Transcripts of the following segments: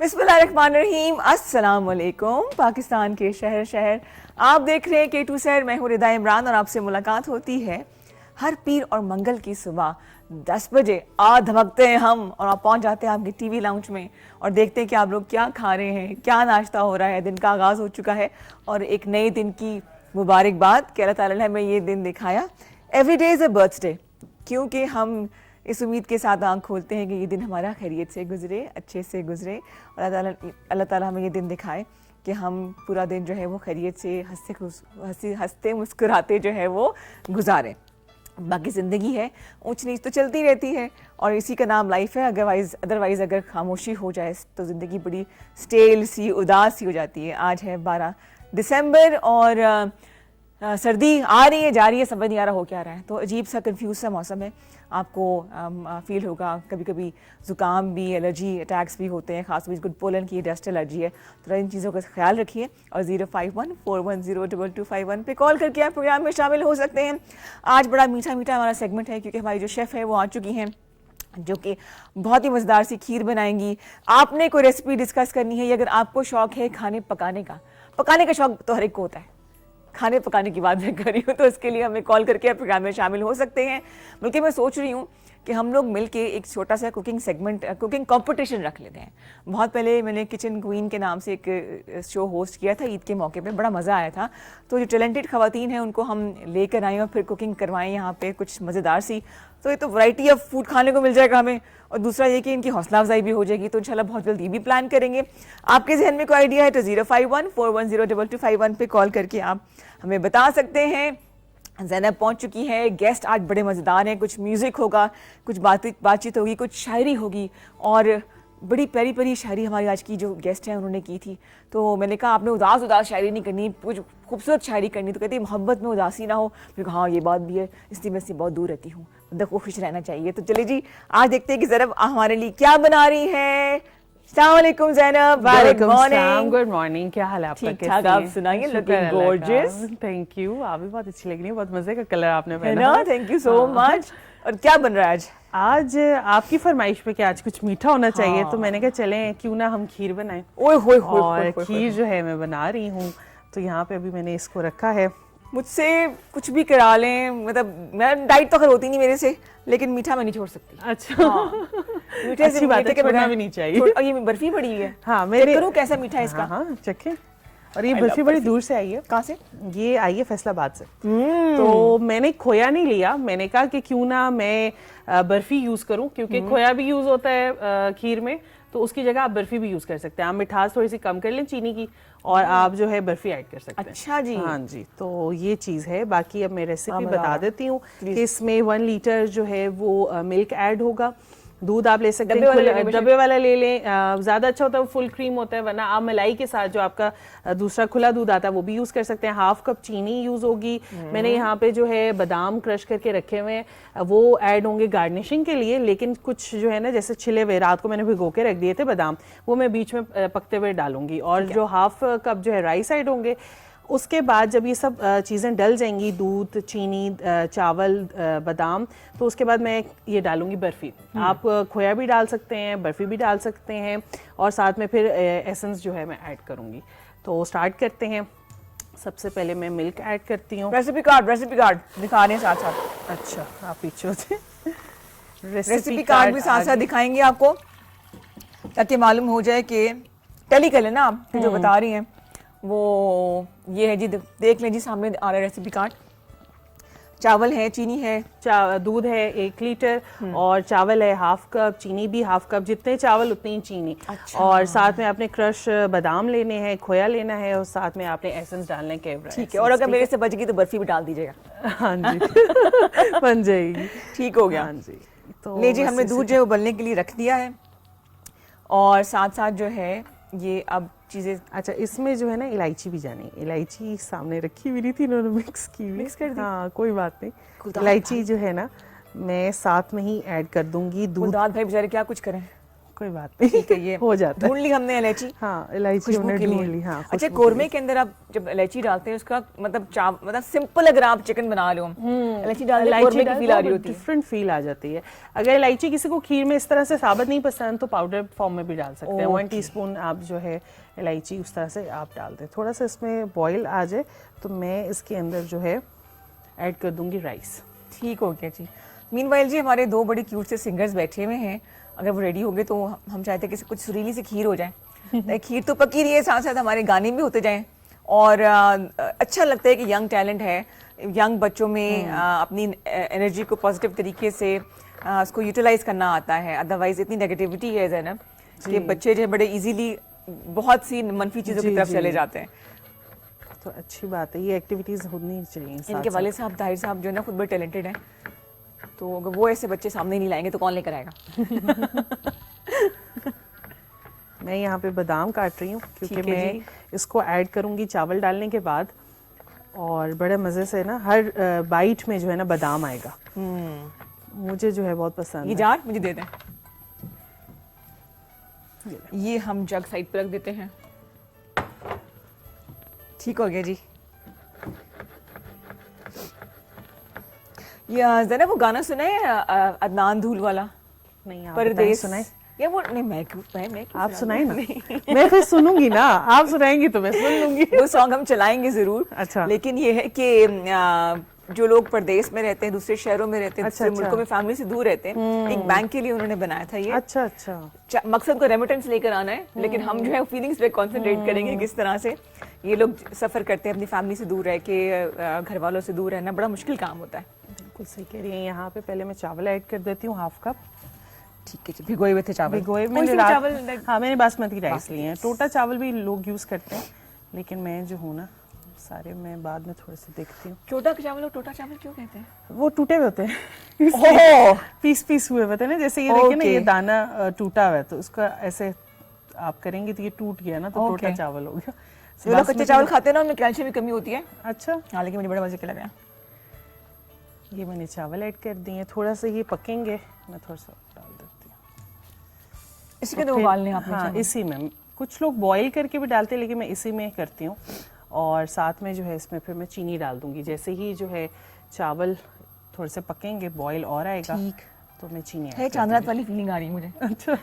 बिस्मिल्लाहिर्रहमानिर्रहीम, अस्सलाम वालेकुम। पाकिस्तान के शहर शहर आप देख रहे हैं K2 शहर। मैं हूँ रिदा इमरान और आपसे मुलाकात होती है हर पीर और मंगल की सुबह 10 बजे। आ धमकते हैं हम और आप पहुँच जाते हैं आपके टीवी लाउंज में और देखते हैं कि आप लोग क्या खा रहे हैं, क्या नाश्ता हो रहा है। दिन का आगाज़ हो चुका है और एक नए दिन की मुबारकबाद कि अल्लाह ताला ने हमें ये दिन दिखाया। Every day is a birthday, क्योंकि हम इस उम्मीद के साथ आंख खोलते हैं कि ये दिन हमारा खैरियत से गुजरे, अच्छे से गुजरे और अल्लाह ताला हमें ये दिन दिखाए कि हम पूरा दिन जो है वो खैरियत से हंसते मुस्कुराते जो है वो गुजारें। बाकी ज़िंदगी है, ऊंच नीच तो चलती रहती है और इसी का नाम लाइफ है। अदरवाइज़ अगर खामोशी हो जाए तो ज़िंदगी बड़ी स्टेल सी, उदास सी हो जाती है। आज है 12 दिसंबर और सर्दी आ रही है, जा रही है, समझ नहीं आ रहा हो क्या रहा है। तो अजीब सा कंफ्यूज सा मौसम है। आपको फील होगा कभी कभी ज़ुकाम भी, एलर्जी अटैक्स भी होते हैं, खासतौर से गुड पोलन की डस्ट एलर्जी है। तो इन चीज़ों का ख्याल रखिए और 05141022251 पे कॉल करके आप प्रोग्राम में शामिल हो सकते हैं। आज बड़ा मीठा मीठा हमारा सेगमेंट है क्योंकि हमारी जो शेफ़ है वो आ चुकी हैं जो कि बहुत ही मज़ेदार सी खीर बनाएंगी। आपने कोई रेसिपी डिस्कस करनी है या अगर आपको शौक़ है खाने पकाने का शौक़ तो हर एक को होता है, खाने पकाने की बात मैं कर रही हूँ, तो इसके लिए हमें कॉल करके आप प्रोग्राम में शामिल हो सकते हैं। बल्कि मैं सोच रही हूँ कि हम लोग मिलके एक छोटा सा कुकिंग कंपटीशन रख लेते हैं। बहुत पहले मैंने किचन क्वीन के नाम से एक शो होस्ट किया था ईद के मौके पे, बड़ा मज़ा आया था। तो जो टैलेंटेड ख़वातीन हैं उनको हम लेकर आए और फिर कुकिंग करवाएं यहाँ पे कुछ मज़ेदार सी। तो ये तो वैरायटी ऑफ फूड खाने को मिल जाएगा हमें और दूसरा ये कि इनकी हौसला अफजाई भी हो जाएगी। तो इंशाल्लाह बहुत जल्दी भी प्लान करेंगे। आपके जहन में कोई आइडिया है तो 05141022251 पे कॉल करके आप हमें बता सकते हैं। ज़ैनब पहुंच चुकी है। गेस्ट आज बड़े मज़ेदार हैं, कुछ म्यूज़िक होगा, कुछ बातचीत होगी, कुछ शायरी होगी और बड़ी प्यारी प्यारी शायरी हमारी आज की जो गेस्ट हैं उन्होंने की थी। तो मैंने कहा आपने उदास शायरी नहीं करनी, कुछ खूबसूरत शायरी करनी। तो कहती मोहब्बत में उदासी ना हो। फिर हाँ ये बात भी है, इसलिए मैं इससे बहुत दूर रहती हूँ, मतलब को खुश रहना चाहिए। तो चलिए जी, आज देखते हैं कि ज़ैनब हमारे लिए क्या बना रही है। अस्सलाम वालेकुम ज़ैनब। गुड मॉर्निंग, क्या हाल है आपका? ठीक ठाक, आप सुनाइए। Looking gorgeous. थैंक यू, आप भी बहुत अच्छी लग रही है, बहुत मजे का कलर आपने पहना है। Thank you so much. और क्या बन रहा है आज? आज आपकी फरमाइश पे कि आज कुछ मीठा होना चाहिए, तो मैंने कहा चलें क्यों ना हम खीर बनाएं। ओए होए होए, और खीर जो है मैं बना रही हूँ, तो यहाँ पे अभी मैंने इसको रखा है। मुझसे कुछ भी करा लें, मतलब मैं डाइट तो खैर होती नहीं मेरे से, लेकिन मीठा मैं नहीं छोड़ सकती। अच्छा मीठे अच्छी बात है, छोड़ना भी नहीं चाहिए। ये बर्फी बड़ी है। हाँ मेरे करूँ कैसा मीठा है इसका? हाँ चखें। और ये बर्फी बड़ी दूर से आई है। कहाँ से? ये आई है फैसलाबाद से। तो मैंने खोया नहीं लिया, मैंने कहा कि क्यों ना मैं बर्फी यूज करूं, क्योंकि खोया भी यूज होता है खीर में, तो उसकी जगह आप बर्फी भी यूज कर सकते हैं। आप मिठास थोड़ी सी कम कर लें चीनी की और आप जो है बर्फी ऐड कर सकते हैं। अच्छा जी। हाँ जी, तो ये चीज है। बाकी अब मैं रेसिपी बता देती हूँ कि इसमें 1 लीटर जो है वो मिल्क ऐड होगा। दूध आप ले सकते हैं, डब्बे वाला ले लें, ज़्यादा अच्छा होता है, वो फुल क्रीम होता है। वरना आप मलाई के साथ जो आपका दूसरा खुला दूध आता है वो भी यूज़ कर सकते हैं। 1/2 कप चीनी यूज़ होगी। मैंने यहाँ पे जो है बादाम क्रश करके रखे हुए हैं, वो ऐड होंगे गार्निशिंग के लिए। लेकिन कुछ जो है ना, जैसे छिले हुए रात को मैंने भिगो के रख दिए थे बादाम, वो मैं बीच में पकते हुए डालूंगी। और जो 1/2 कप जो है राइस ऐड होंगे। उसके बाद जब ये सब चीज़ें डल जाएंगी, दूध, चीनी, चावल, बादाम, तो उसके बाद मैं ये डालूंगी बर्फ़ी। आप खोया भी डाल सकते हैं, बर्फ़ी भी डाल सकते हैं और साथ में फिर एसेंस जो है मैं ऐड करूंगी। तो स्टार्ट करते हैं। सबसे पहले मैं मिल्क ऐड करती हूँ। रेसिपी कार्ड दिखा रहे हैं साथ साथ। अच्छा, आप पीछे होते। रेसिपी कार्ड भी साथ साथ दिखाएंगे आपको, ताकि मालूम हो जाए कि टैली कर लेना आप जो बता रही हैं वो ये है जी। देख लें जी, सामने आ रहा है रेसिपी कार्ड। चावल है, चीनी है, दूध है 1 लीटर और चावल है 1/2 कप, चीनी भी 1/2 कप। जितने चावल उतनी चीनी। अच्छा। और साथ में आपने क्रश बादाम लेने हैं, खोया लेना है और साथ में आपने एसेंस डालने के। ठीक है। और अगर मेरे से बच गई तो बर्फी भी डाल दीजिएगा। हाँ जी बन जाएगी। ठीक हो गया। हाँ जी। तो ले जी, हमने दूध जो है उबलने के लिए रख दिया है और साथ साथ जो है ये अब चीज़ें। अच्छा, इसमें जो है ना इलायची भी जानी। इलायची सामने रखी हुई नहीं थी, इन्होंने मिक्स कर दी। हाँ कोई बात नहीं। इलायची जो है ना मैं साथ में ही ऐड कर दूंगी। दूध भाई बेचारे क्या कुछ करें, कोई बात नहीं, ठीक है, ये हो जाता है। ढूंढ ली हमने इलायची। हाँ, इलायची खुशबू हमने के ढूंढ लिए। ली। हाँ, अच्छा, खुशबू कोरमे के अंदर आप जब इलायची डालते हैं उसका मतलब मतलब सिंपल अगर आप चिकन बना लो, इलायची डाल दे, कोरमे की फील आ रही होती है। डिफरेंट फील आ जाती है। अगर इलायची किसी को खीर में इस तरह से साबित नहीं पसंद तो पाउडर फॉर्म में भी डाल सकते हैं। 1 टीस्पून आप जो है इलायची उस तरह से आप डाल दें। थोड़ा सा इसमें बॉईल आ जाए तो मैं इसके अंदर जो है ऐड कर दूंगी राइस। ठीक हो गया जी। मीनवाइल जी, हमारे 2 बड़े क्यूट से सिंगर्स बैठे हुए हैं, अगर वो रेडी हो गए तो हम चाहते हैं कि कुछ सुरीली सी खीर हो जाए। खीर तो पकी रही है, साथ साथ हमारे गाने भी होते जाएं और अच्छा लगता है कि यंग टैलेंट है, यंग बच्चों में अपनी एनर्जी को पॉजिटिव तरीके से उसको यूटिलाइज करना आता है। अदरवाइज इतनी नेगेटिविटी है ज़ैनब कि बच्चे जो है बड़े इजीली बहुत सी मनफी चीज़ों की तरफ चले जाते हैं। तो अच्छी बात है, ये एक्टिविटीज होनी चाहिए। इनके वाले साहब ताहिर साहब जो है ना खुद बड़े टैलेंटेड हैं, तो अगर वो ऐसे बच्चे सामने नहीं लाएंगे तो कौन लेकर आएगा। मैं यहाँ पे बादाम काट रही हूँ क्योंकि ठीक है मैं जी। इसको ऐड करूँगी चावल डालने के बाद, और बड़े मज़े से ना हर बाइट में जो है ना बादाम आएगा। मुझे जो है बहुत पसंद ये है। जार मुझे दे दें। ये हम जग साइड पे रख देते हैं। ठीक हो गया जी। ये ज़रा वो गाना सुना है अदनान धूल वाला, नहीं, आप परदेस सुनाए। ये वो नहीं, मैं क्यों आप सुनाए ना। मैं फिर सुनूंगी ना, आप सुनाएंगी तो मैं सुन लूंगी। वो सॉन्ग हम चलाएंगे जरूर। अच्छा। लेकिन ये है कि जो लोग प्रदेश में रहते हैं, दूसरे शहरों में रहते हैं, अच्छा, दूसरे मुल्कों में फैमिली से दूर रहते हैं, एक बैंक के लिए उन्होंने बनाया था ये। अच्छा अच्छा। मकसद को रेमिटेंस लेकर आना है, लेकिन हम जो है फीलिंग्स पे कंसंट्रेट करेंगे, किस तरह से ये लोग सफर करते हैं अपनी फैमिली से दूर रह के, घर वालों से दूर रहना बड़ा मुश्किल काम होता है। बिल्कुल सही कह रही हैं। यहाँ पे पहले मैं चावल ऐड कर देती हूँ, हाफ कप। ठीक है जी। भिगोए हुए थे चावल। भिगोए कौन मैंने से रात, चावल? हाँ मैंने बासमती राइस लिए हैं। टोटा चावल भी लोग यूज करते हैं, लेकिन मैं जो हूँ ना सारे मैं बाद में थोड़े से देखती हूँ। छोटा चावल और टोटा चावल क्यों कहते हैं? वो टूटे हुए होते हैं। ओह, पीस पीस हुए होते हैं ना, जैसे ये देखिए ना, ये दाना टूटा हुआ है तो उसका ऐसे आप करेंगे तो ये टूट गया ना, तो टोटा चावल हो गया। जो लोग कच्चे चावल खाते हैं ना उनमें कैल्शियम की कमी होती है। अच्छा। हाँ, लेकिन मुझे बड़ा मजे के लग रहा है। ये मैंने चावल ऐड कर दिए, थोड़ा सा ये पकेंगे, मैं थोड़ा सा डाल देती हूँ इसी के तो उबालने आपने। हाँ, इसी में कुछ लोग बॉईल करके भी डालते हैं, लेकिन मैं इसी में करती हूँ। और साथ में जो है इसमें फिर मैं चीनी डाल दूंगी। जैसे ही जो है चावल थोड़े से पकेंगे, बॉईल और आएगा, तो मैं चीनी है। चांदरात वाली फीलिंग आ रही है मुझे। अच्छा।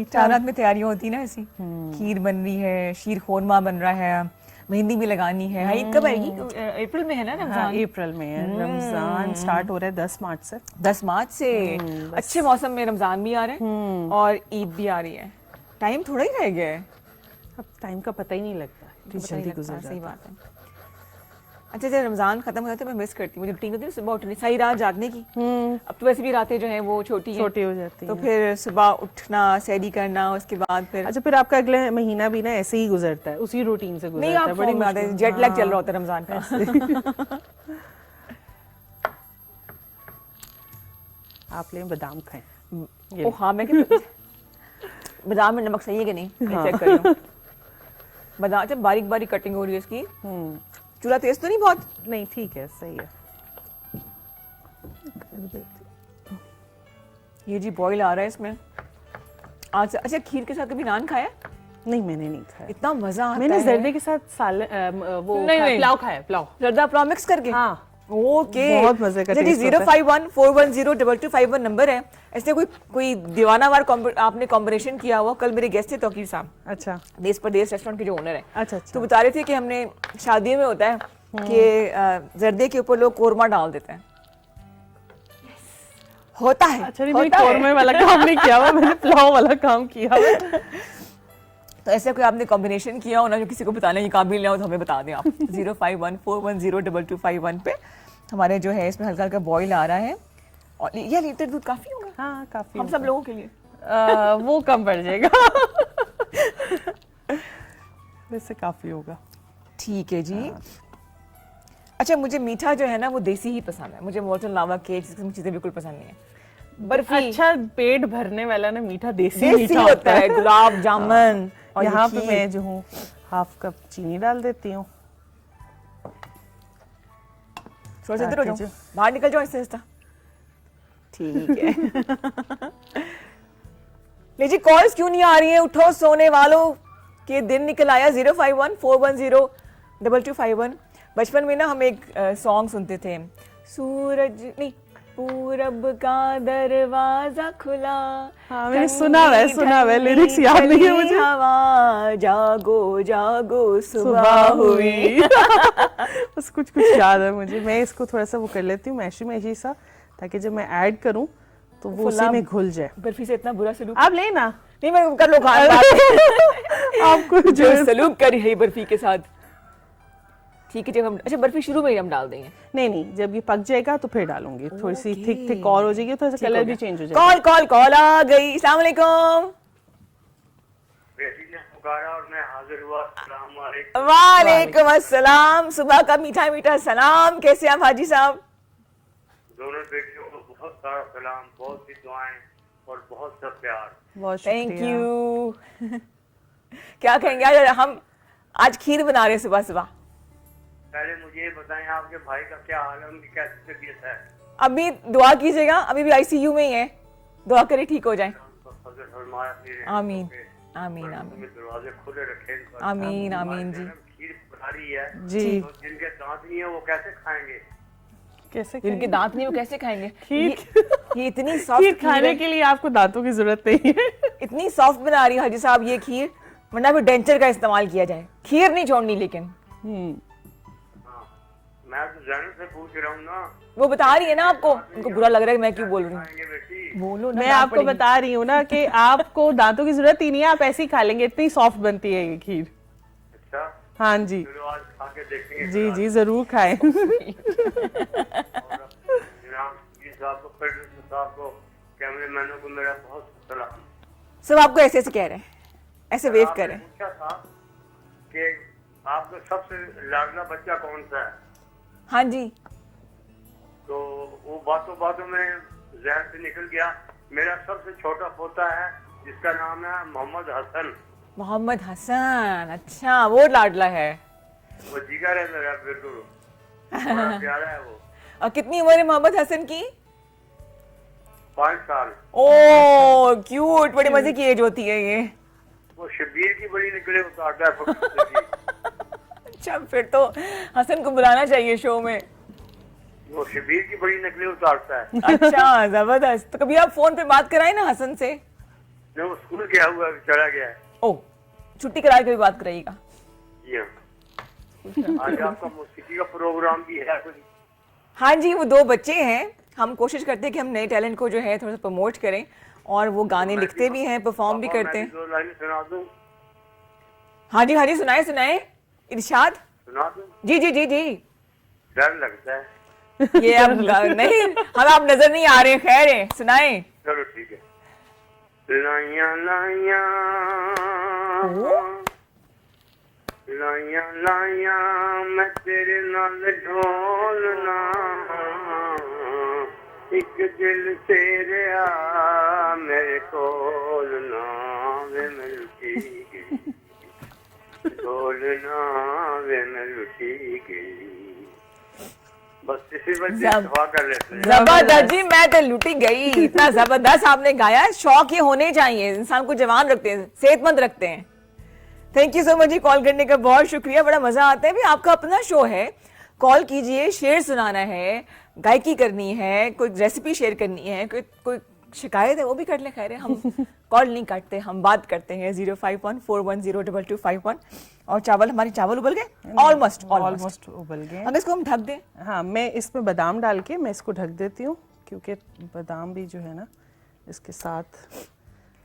चांदरात में तैयारियां होती ना ऐसी, खीर बन रही है, शीर खोरमा बन रहा है, मेहंदी भी लगानी है। हाई कब आएगी? अप्रैल में है ना रमजान? हाँ, अप्रैल में है। रमजान स्टार्ट हो रहा है 10 मार्च से। 10 मार्च से। अच्छे मौसम में रमजान भी आ रहा है और ईद भी आ रही है। टाइम थोड़ा ही रह गया है। अब टाइम का पता ही नहीं लगता, जल्दी गुजर जाता है। सही बात है। अच्छा, जब रमजान खत्म हो जाता है मैं मिस करती हूँ, मुझे रूटीन होती है सुबह उठने, सारी रात जागने की। अब तो वैसे भी रातें जो है वो छोटी हो जाती तो फिर सुबह उठना, सैरी करना, उसके बाद फिर अच्छा, फिर आपका अगले महीना भी ना ऐसे ही गुजरता है, उसी रूटीन से गुजरता है। नहीं, बड़ी बात है, जेट लैग चल रहा होता है रमजान का। आप लें बादाम खाएं। ओ हाँ, मैं बादाम में नमक सही है कि नहीं, मैं चेक कर रही हूँ। बादाम जब बारीक बारीक कटिंग हो रही है इसकी। चूल्हा तेज तो नहीं बहुत? नहीं, ठीक है, सही है। ये जी बॉईल आ रहा है इसमें। आज अच्छा, खीर के साथ कभी नान खाया? नहीं, मैंने नहीं खाया। इतना मजा आता है। मैंने जर्दे के साथ वो पुलाव खाया, पुलाव जर्दा पुलाव मिक्स करके। हाँ, ओके, बहुत मजे का टेस्ट होता है। 05141022251 नंबर है। ऐसे कोई दीवानावार आपने कॉम्बिनेशन किया हुआ। कल मेरे गेस्ट थे तौकीर साहब, अच्छा, देश परदेश रेस्टोरेंट के जो ओनर है। अच्छा। तो बता रहे थे कि हमने शादियों में होता है कि जर्दे के ऊपर लोग कोरमा डाल देते हैं। होता है। अच्छा, नहीं, कोरमे वाला काम नहीं किया हुआ, मैंने पुलाव वाला काम किया हुआ। तो ऐसे कोई आपने कॉम्बिनेशन किया हो ना जो किसी को बताने की काबिल ना हो तो हमें बता दें आप। 05141022251 पे हमारे जो है इसमें हल्का हल्का बॉईल आ रहा है। और यह लीटर दूध काफी होगा? हाँ, काफी हम सब लोगों के लिए। वो कम पड़ जाएगा। वैसे काफी होगा। ठीक है जी। अच्छा, मुझे मीठा जो है ना वो देसी ही पसंद है। मुझे मोल्टन लावा केक चीजें बिल्कुल पसंद नहीं है। बर्फी अच्छा, पेट भरने वाला ना मीठा देसी मीठा होता है। गुलाब जामुन। और यहाँ पे मैं जो हूँ हाफ कप चीनी डाल देती हूँ। थोड़ा सा इधर हो जाओ, बाहर निकल जाओ ऐसे। ठीक है। लीजिए कॉल्स क्यों नहीं आ रही हैं? उठो सोने वालों के दिन निकल आया। 051-410-2251। बचपन में ना हम एक सॉन्ग सुनते थे, सूरज नहीं पूरब का दरवाजा खुला। हाँ मैंने सुना है, लिरिक्स याद नहीं है मुझे। हवा जागो जागो सुबह हुई। बस कुछ याद है मुझे। मैं इसको थोड़ा सा वो कर लेती हूँ मैशी सा, ताकि जब मैं ऐड करूँ तो वो उसी में घुल जाए। बर्फी से इतना बुरा सलूक आप लेना नहीं, मैं कर लो खान आपको जो सलूक करी है बर्फी के साथ। ठीक है, जब हम अच्छा बर्फी शुरू में ही हम डाल देंगे? नहीं, जब ये पक जाएगा तो फिर डालूंगी। थोड़ी सी थिक और हो जाएगी, थोड़ा सा कलर भी चेंज हो जाएगा। कॉल आ गई। अस्सलाम वालेकुम। और मैं हाजिर हुआ। वालेकुम अस्सलाम। सुबह का मीठा मीठा सलाम। कैसे आप हाजी साहब? दोनों बेटियों को बहुत सारा सलाम, बहुत सी दुआएं और बहुत सा प्यार। बहुत थैंक शुक्रिया। यू। क्या कहेंगे आज? हम आज खीर बना रहे हैं सुबह सुबह। पहले मुझे ये बताएं आपके भाई का क्या हाल है, उनकी कैसी तबीयत है? अभी दुआ कीजिएगा, अभी भी आईसीयू में ही है। दुआ करें ठीक हो जाए। आमीन आमीन आमीन दरवाजे खुले रखे। आमीन आमीन जी। खीर बना रही है जी। तो जिनके दांत नहीं है वो कैसे खाएंगे? कैसे जिनके दांत नहीं वो कैसे खाएंगे? खीर ये इतनी सॉफ्ट खाने के लिए आपको दांतों की जरूरत नहीं है। इतनी सॉफ्ट बना रही है हाजी साहब ये खीर, वरना फिर डेंचर का इस्तेमाल किया जाए। खीर नहीं छोड़नी लेकिन। मैं तो जैनब से पूछ रहा हूँ ना, वो बता रही है ना आपको, उनको बुरा लग रहा है मैं क्यों बोल रही हूँ। खाएंगे बेटी? बोलो ना, मैं डांट आपको पड़ेगी। बता रही हूँ ना कि आपको दांतों की जरूरत ही नहीं है, आप ऐसे ही खा लेंगे। इतनी सॉफ्ट बनती है ये खीर। अच्छा हाँ जी चलो आज खा के देखेंगे। जी जरूर खाएं। साहब को, प्रोड्यूसर साहब को, कैमरेमैनों को मेरा बहुत सलाम। सब आपको ऐसे ऐसे कह रहे हैं, ऐसे वेव कर रहे हैं। पूछा था कि आपका सबसे लाडला बच्चा कौन सा है, हाँ जी। तो वो बातों बातों में जहन से निकल गया। मेरा सबसे छोटा पोता है जिसका नाम है मोहम्मद हसन। मोहम्मद हसन, अच्छा वो लाडला है। वो जिगर है मेरा, बिल्कुल बड़ा प्यारा है वो। और कितनी उम्र है मोहम्मद हसन की? 5 साल। ओ क्यूट, बड़े मजे की एज होती है ये। वो शबीर की बड़ी निकले उतारता है फकीर की। अच्छा फिर तो हसन को बुलाना चाहिए शो में। वो शबीर की बड़ी नकलें उतारता है। अच्छा जबरदस्त। तो कभी आप फोन पे बात कराए ना हसन से? नहीं, वो स्कूल गया हुआ है, चला गया है। ओ छुट्टी करा के भी बात कराइएगा। जी हाँ। आज आपका मौसीकी का प्रोग्राम भी है कुछ? हाँ जी, वो 2 बच्चे हैं। हम कोशिश करते हैं कि हम नए टैलेंट को जो है थोड़ा सा प्रमोट करें, और वो गाने लिखते भी हैं, परफॉर्म भी करते हैं। 2 लाइन सुना दूं? हाँ जी सुनाए इरशाद। सुना दूं? जी जी जी जी। डर लगता है। ये अब नहीं, हम आप नजर नहीं आ रहे। खैर है, सुनाए। चलो ठीक है। लाइया लाइया लाइया लाइया मैं तेरे नाल ढोलना, एक दिल तेरा मेरे कोल ना वे मिलती गई, ढोलना वे मिलती गई। बस इसी वजह से दुआ कर लेते हैं। जबरदस्त जी, मैं तो लुटी गई। इतना जबरदस्त आपने गाया है। शौक ये होने चाहिए, इंसान को जवान रखते हैं, सेहतमंद रखते हैं। थैंक यू सो मच जी, कॉल करने का बहुत शुक्रिया। बड़ा मजा आता है। भी आपका अपना शो है, कॉल कीजिए, शेर सुनाना है, गायकी करनी है, कोई रेसिपी शेयर करनी है, कोई शिकायत है वो भी कर ले। खैर है, हम कॉल नहीं काटते, हम बात करते हैं। 05141022251। और चावल, हमारे चावल उबल गए ऑलमोस्ट उबल गए। अब इसको हम ढक दें। हाँ, मैं इसमें बादाम डाल के मैं इसको ढक देती हूँ, क्योंकि बादाम भी जो है ना इसके साथ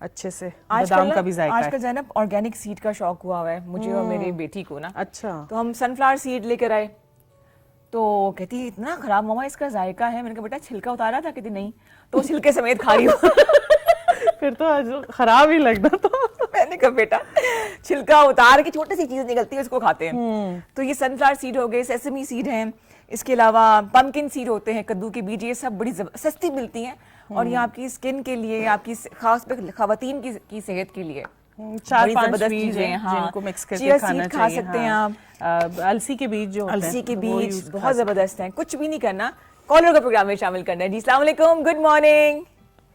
अच्छे से बादाम का भी जायका है। आजकल ज़ैनब ऑर्गेनिक सीड का शौक हुआ है मुझे और मेरी बेटी को ना। अच्छा। तो हम सनफ्लावर सीड लेकर आए, तो कहती इतना खराब मम्मा इसका जायका है। मैंने कहा बेटा छिलका उतारा था? कहती नहीं। तो छिलके समेत खा रही हूँ। फिर तो खराब ही लगना था। मैंने कहा बेटा छिलका उतार के छोटी सी चीज निकलती है उसको खाते हैं। तो ये सनफ्लावर सीड हो गए, सेसमी सीड हैं, इसके अलावा पंपकिन सीड होते हैं, कद्दू के बीज, ये सब बड़ी सस्ती मिलती हैं। और ये आपकी स्किन के लिए, आपकी खास खवातीन की सेहत के लिए 4-5 बीज हैं जिनको मिक्स करके खाना चाहिए। खा सकते हैं आप। अलसी के बीज जो होते हैं, अलसी के बीज बहुत जबरदस्त हैं। कुछ भी नहीं करना, कॉलर का प्रोग्राम में शामिल करना है जी। अस्सलाम वालेकुम, गुड मॉर्निंग।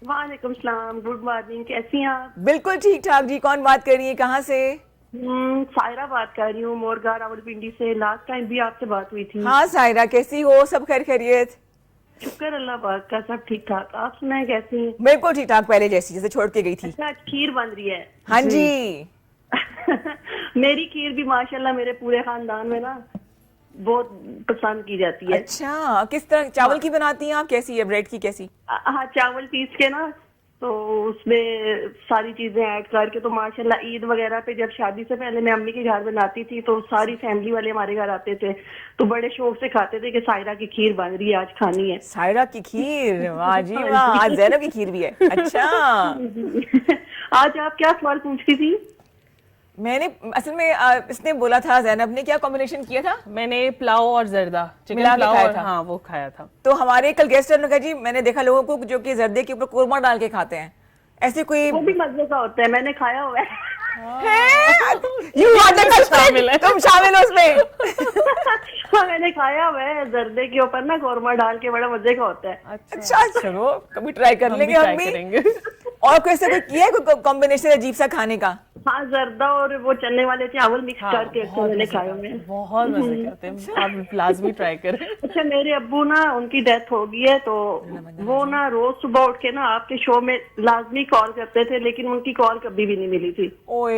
वालेकुम सलाम, गुड मॉर्निंग, कैसी हैं आप? बिल्कुल ठीक ठाक जी। कौन बात कर रही है, कहाँ से? सायरा बात कर रही हूँ, मोरगा रावलपिंडी से। लास्ट टाइम भी आपसे बात हुई थी। हाँ सायरा, कैसी हो? सब खैर खैरियत? शुक्र अल्लाह पाक का, सब ठीक ठाक। आप सुनाए कैसी हैं? बिल्कुल ठीक ठाक, पहले जैसी जैसे छोड़ के गई थी। अच्छा, आज खीर बन रही है। हाँ जी। मेरी खीर भी माशाल्लाह मेरे पूरे खानदान में ना बहुत पसंद की जाती है। अच्छा, किस तरह चावल की बनाती हैं आप? कैसी है? ब्रेड की कैसी? हाँ, चावल पीस के ना, तो उसमें सारी चीजें ऐड करके, तो माशाल्लाह ईद वगैरह पे जब शादी से पहले मैं अम्मी के घर बनाती थी तो सारी फैमिली वाले हमारे घर आते थे, तो बड़े शौक से खाते थे कि सायरा की खीर बन रही है, आज खानी है। सायरा की खीर, वाह जी वाह। आज ज़ैनब की खीर भी है। अच्छा। आज आप क्या सवाल पूछती थी? मैंने असल में इसने बोला था, ज़ैनब ने, क्या कॉम्बिनेशन किया था? मैंने पुलाव और जर्दा, चिकन मिला के पुलाव खाया और था। हाँ वो खाया था। तो हमारे कल गेस्ट ने कहा जी, मैंने देखा लोगों को जो कि जर्दे के ऊपर कोरमा डाल के खाते हैं, ऐसे कोई वो भी मजे का होता है, मैंने खाया हुआ है। You are the culprit, तुम शामिल हो उसमें। हाँ, मैंने खाया हुआ है, जर्दे के ऊपर ना कोरमा डाल के, बड़ा मजे का होता है। अच्छा, चलो कभी ट्राई कर लेंगे हम भी। करेंगे। और कैसे कोई किया है कोई कॉम्बिनेशन अजीब सा खाने का? हाँ, जर्दा और वो चने वाले चावल मिक्स करके अक्सर मैंने खाए हुए हैं। बहुत मजे करते हैं, आप लाजमी ट्राई करें। अच्छा, मेरे अब्बू ना, उनकी डेथ हो गई है, तो वो ना रोज सुबह उठ के ना आपके शो में लाजमी कॉल करते थे, लेकिन उनकी कॉल कभी भी नहीं मिली थी। ओए।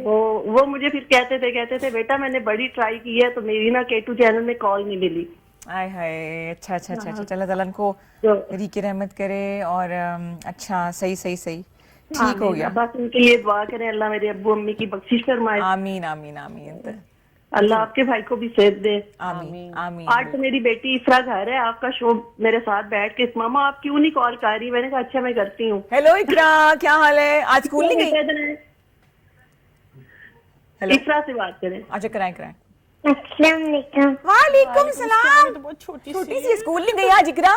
वो मुझे फिर कहते थे बेटा मैंने बड़ी ट्राई की है, तो मेरी ना K2 चैनल में कॉल नहीं मिली। आय हाय, अच्छा अच्छा अच्छा अच्छा, चलो अल्लाह उनको तो री की रहमत करे। और अच्छा, सही सही सही, ठीक हो गया। बस उनके लिए दुआ करें, अल्लाह मेरे अब्बू अम्मी की बख्शिश फरमाए। आमीन आमीन आमीन अल्लाह आपके भाई को भी सेहत दे। आमीन आमीन। आज तो मेरी बेटी इफ्रा घर है, आपका शो मेरे साथ बैठ के, मामा आप क्यों नहीं कॉल कर रही? मैंने कहा अच्छा मैं करती हूँ। हेलो इकरा, क्या हाल है? आज स्कूल नहीं गई? हेलो, इफ्रा से बात करें। अच्छा कराएं कराएं। अस्सलाम वालेकुम। वालेकुम सलाम। बहुत छोटी छोटी सी स्कूल नहीं गई आज इकरा?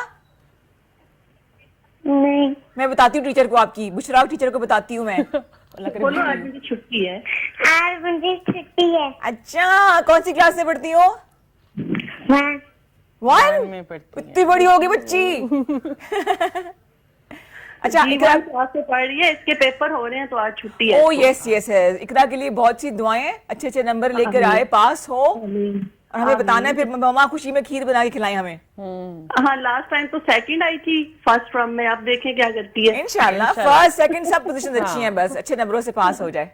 नहीं, मैं बताती हूँ टीचर को, आपकी बुशरा टीचर को बताती हूँ मैं। अल्लाह करे बोलो आज मेरी छुट्टी है। आज मुझे छुट्टी है। अच्छा, कौन सी क्लास में पढ़ती हो? वन। वन में पढ़ती हैं। इतनी बड़ी होगी बच्ची। अच्छा इकरा, क्लास से पढ़ रही है, इसके पेपर हो रहे हैं तो आज छुट्टी है। ओ यस यस यस, इकरा के लिए बहुत सी दुआएं, अच्छे अच्छे नंबर लेकर आए, पास हो। और हमें बताना है फिर, मम्मा खुशी में खीर बना के खिलाएं हमें। हाँ, लास्ट टाइम तो सेकंड आई थी फर्स्ट फ्रॉम में, आप देखें क्या करती है। इंशाल्लाह फर्स्ट सेकंड सब पोजीशन अच्छी हैं, बस अच्छे नंबरों से पास हो जाए।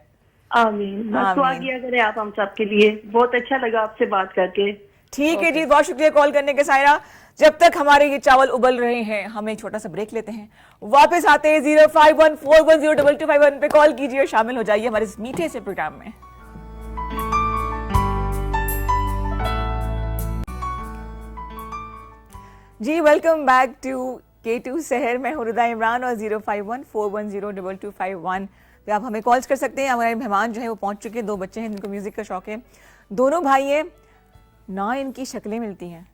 आमीन। बस दुआ किया करें आप हम सब के लिए। बहुत अच्छा लगा आपसे बात करके। ठीक है जी, बहुत शुक्रिया कॉल करने के सायरा। जब तक हमारे ये चावल उबल रहे हैं, हम एक छोटा सा ब्रेक लेते हैं, वापस आते हैं 0514102251 पे कॉल कीजिए और शामिल हो जाइए हमारे इस मीठे से प्रोग्राम में। जी वेलकम बैक टू K2 शहर में हूँ रुदा इमरान और 0514102251 पे आप हमें कॉल्स कर सकते हैं। हमारे मेहमान जो है वो पहुंच चुके हैं, दो बच्चे हैं जिनको म्यूजिक का शौक है, दोनों भाई हैं। ना इनकी शक्लें मिलती हैं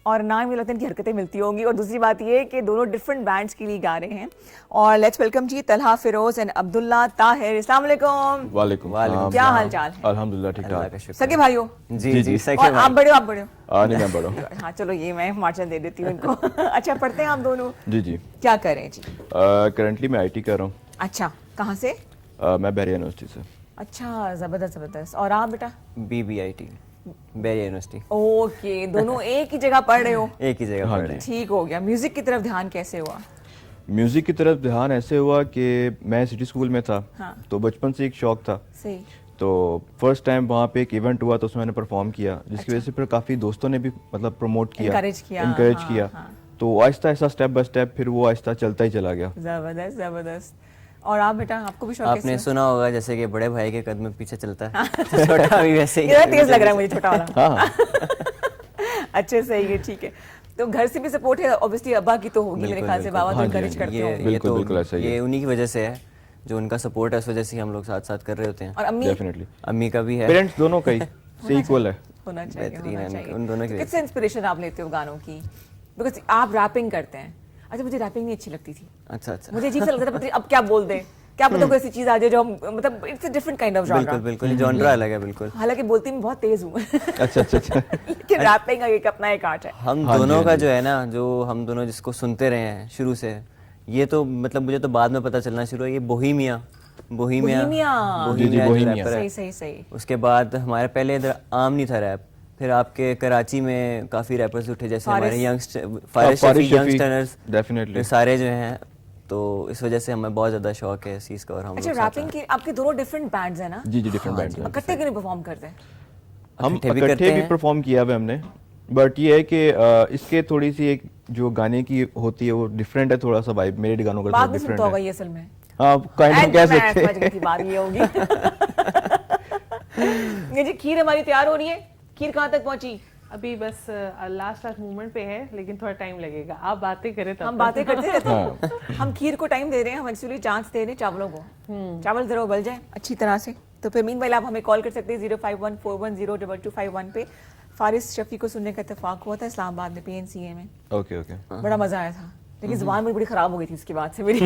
और ना ही मुझे लगता है इनकी हरकतें मिलती होंगी, और दूसरी बात ये कि दोनों डिफरेंट बैंड्स के लिए गा रहे हैं। और लेट्स वेलकम जी तलहा फिरोज एंड अब्दुल्ला ताहिर। अस्सलाम वालेकुम। वालेकुम सलाम। क्या हाल चाल है? अल्हम्दुलिल्लाह ठीक ठाक। सगे भाई हो? जी जी और आप बड़े हो? आप बड़े हो? नहीं मैं बड़ा हूँ। हाँ चलो, ये मैं मार्चन दे देती हूँ इनको। अच्छा, पढ़ते हैं आप दोनों? जी जी। क्या कर रहे हैं जी? करंटली मैं IT कर रहा हूँ। अच्छा, कहाँ से? मैं बैरिया यूनिवर्सिटी से। अच्छा, जबरदस्त जबरदस्त। और आप बेटा? BBIT Bairiya university. ओके, दोनों एक ही जगह पढ़ रहे हो? एक ही जगह हाँ पढ़ रहे हैं। ठीक हो गया। म्यूजिक की तरफ ध्यान कैसे हुआ? म्यूजिक की तरफ ध्यान ऐसे हुआ कि मैं सिटी स्कूल में था, हाँ। तो बचपन से एक शौक था। सही। तो फर्स्ट टाइम वहाँ पे एक इवेंट हुआ तो उसमें मैंने परफॉर्म किया, जिसकी वजह से फिर काफ़ी दोस्तों ने भी मतलब प्रमोट किया, Encourage किया, encourage हाँ, किया। हाँ। तो Aahista Aahista step by step फिर वो आहिस्ता चलता ही चला गया। जबरदस्त जबरदस्त। और आप बेटा, आपको भी शौक आपने कैसे? सुना होगा जैसे कि बड़े भाई के कदम पीछे चलता है, तो छोटा भी वैसे ही। ये तेज लग रहा है मुझे छोटा वाला। हाँ अच्छे सही है, ठीक है। तो घर से भी सपोर्ट है ऑब्वियसली, अब्बा की तो होगी मेरे बिल्कुल, ख्याल से, बाबा तो हाँ जी, encourage हाँ जी। करते हो। बिल्कुल, बिल्कुल ऐसा ही है। ये उन्हीं की वजह से है, जो उनका सपोर्ट है, उस वजह से ही हम लोग साथ साथ कर रहे होते हैं। और अम्मी? डेफिनेटली अम्मी का भी है। पेरेंट्स दोनों का ही से इक्वल है। होना चाहिए, बेहतरीन होना है, चाहिए। उन दोनों की तो वजह किससे इंस्पिरेशन आप लेते हो गानों की? बिकॉज आप रैपिंग करते हैं। अच्छा, मुझे रैपिंग नहीं अच्छी लगती थी, अच्छा अच्छा। मुझे अजीब सा लगता था, पता नहीं अब क्या बोल दें, क्या पता कोई ऐसी चीज आ जाए जो मतलब it's a different kind of बिल्कुल जॉनरा। बिल्कुल जॉनरा अलग है बिल्कुल। हालांकि बोलती मैं बहुत तेज हूँ। अच्छा अच्छा अच्छा। लेकिन रैपिंग का एक अपना एक आर्ट है। हम हाँ जी, दोनों हाँ का जी। जो है ना, जो हम दोनों जिसको सुनते रहे हैं शुरू से, ये तो मतलब मुझे तो बाद में पता चलना शुरू हुआ, ये बोहेमिया बोहेमिया। जी, जो बोहेमिया। rapper है। सही सही सही। उसके बाद हमारे पहले इधर आम नहीं था रैप, फिर आपके कराची में काफ़ी रैपर्स उठे, जैसे हमारे youngster Faris Shafiq, youngsters, definitely सारे जो हैं, तो इस वजह से हमें बहुत ज़्यादा शौक है इस चीज़ का। और हम अच्छा, लोग साथ रैपिंग की आपके दोनों डिफरेंट बैंड्स हैं ना? जी डिफरेंट बैंड हैं। इकट्ठे क्यों नहीं परफॉर्म करते? हम इकट्ठे भी करते इकट्ठे भी हैं। परफॉर्म किया हुआ हमने, बट ये है कि इसके थोड़ी सी एक जो गाने की होती है वो डिफरेंट है, थोड़ा सा वाइब मेरे गानों का बात में डिफरेंट सुनता होगा है। ये असल में। हाँ काइंड ऑफ कह सकते समझ गई थी बात ये होगी। ये जी खीर हमारी तैयार हो रही है, खीर कहाँ तक पहुंची? अभी बस लास्ट मूवमेंट पे है, लेकिन थोड़ा टाइम लगेगा। आप बातें करें तब हम तक। बातें करते रहते हैं। हम खीर को टाइम दे रहे हैं, हम एक्चुअली चांस दे रहे हैं चावलों को। चावल जरा उबल जाए अच्छी तरह से, तो फिर मीनवाइल आप हमें कॉल कर सकते हैं 0514102251 पे। फारिस शफी को सुनने का इत्तेफाक हुआ था इस्लामाबाद में PNCA में, ओके ओके। बड़ा मजा आया था, लेकिन जुबान मेरी बड़ी खराब हो गई थी उसके बाद से मेरी।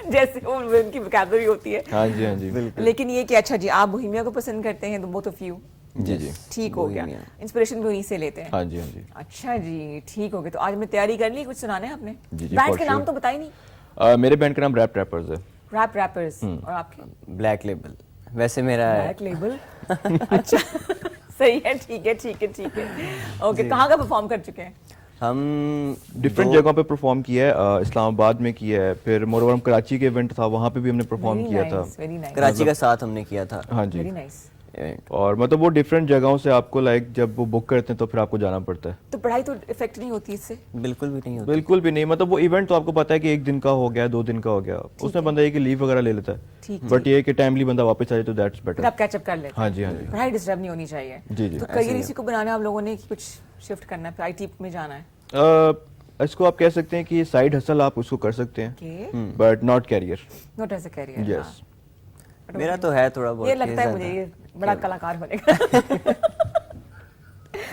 जैसे वो उनकी वोकैबुलरी होती है। हाँ जी हाँ जी लेकिन ये कि अच्छा जी आप बोहेमिया को पसंद करते हैं, तो बोथ ऑफ यू जी ठीक हो गया, बोहेमिया। इंस्पिरेशन भी उन्हीं से लेते हैं। हाँ जी हाँ जी। अच्छा जी ठीक हो गया। तो आज मैं तैयारी कर ली, कुछ सुनाने आपने? जी, बैंड for के नाम sure। तो बताई नहीं। मेरे बैंड का नाम रैप ट्रैपर्स है। Rap rappers. और आपके? ब्लैक लेबल वैसे मेरा है। Black label. अच्छा सही है, ठीक है ठीक है ठीक है। ओके, कहाँ का परफॉर्म कर चुके हैं? हम डिफरेंट जगहों पे परफॉर्म किया है, इस्लामाबाद में किया है, फिर मोरवर हम कराची के इवेंट था वहाँ पे भी हमने परफॉर्म किया था। वेरी नाइस कराची का साथ हमने किया था हाँ जी। Very nice. event। और मतलब वो डिफरेंट जगहों से आपको लाइक जब वो बुक करते हैं तो फिर आपको जाना पड़ता है। तो पढ़ाई तो इफेक्ट नहीं होती इससे? बिल्कुल भी नहीं होता। बिल्कुल भी नहीं, मतलब वो इवेंट तो आपको पता है कि 1 दिन का हो गया 2 दिन का हो गया, उसमें बंदा ये कि लीव वगैरह ले लेता ठीक है, बट ये कि टाइमली बंदा वापस आ जाए तो दैट्स फिर बेटर। आप कैचअप कर लेते हैं। हाँ जी हाँ जी। पढ़ाई डिस्टर्ब नहीं होनी चाहिए। जी, जी। तो करियर इसी को बनाना है आप लोगों ने कि कुछ शिफ्ट करना है, फिर IT में जाना है? इसको आप कह सकते हैं कि साइड हसल आप उसको कर सकते हैं, okay, but not career. Not as a career. Yes. मेरा तो है थोड़ा बहुत। ये लगता है मुझे ये बड़ा कलाकार बनेगा।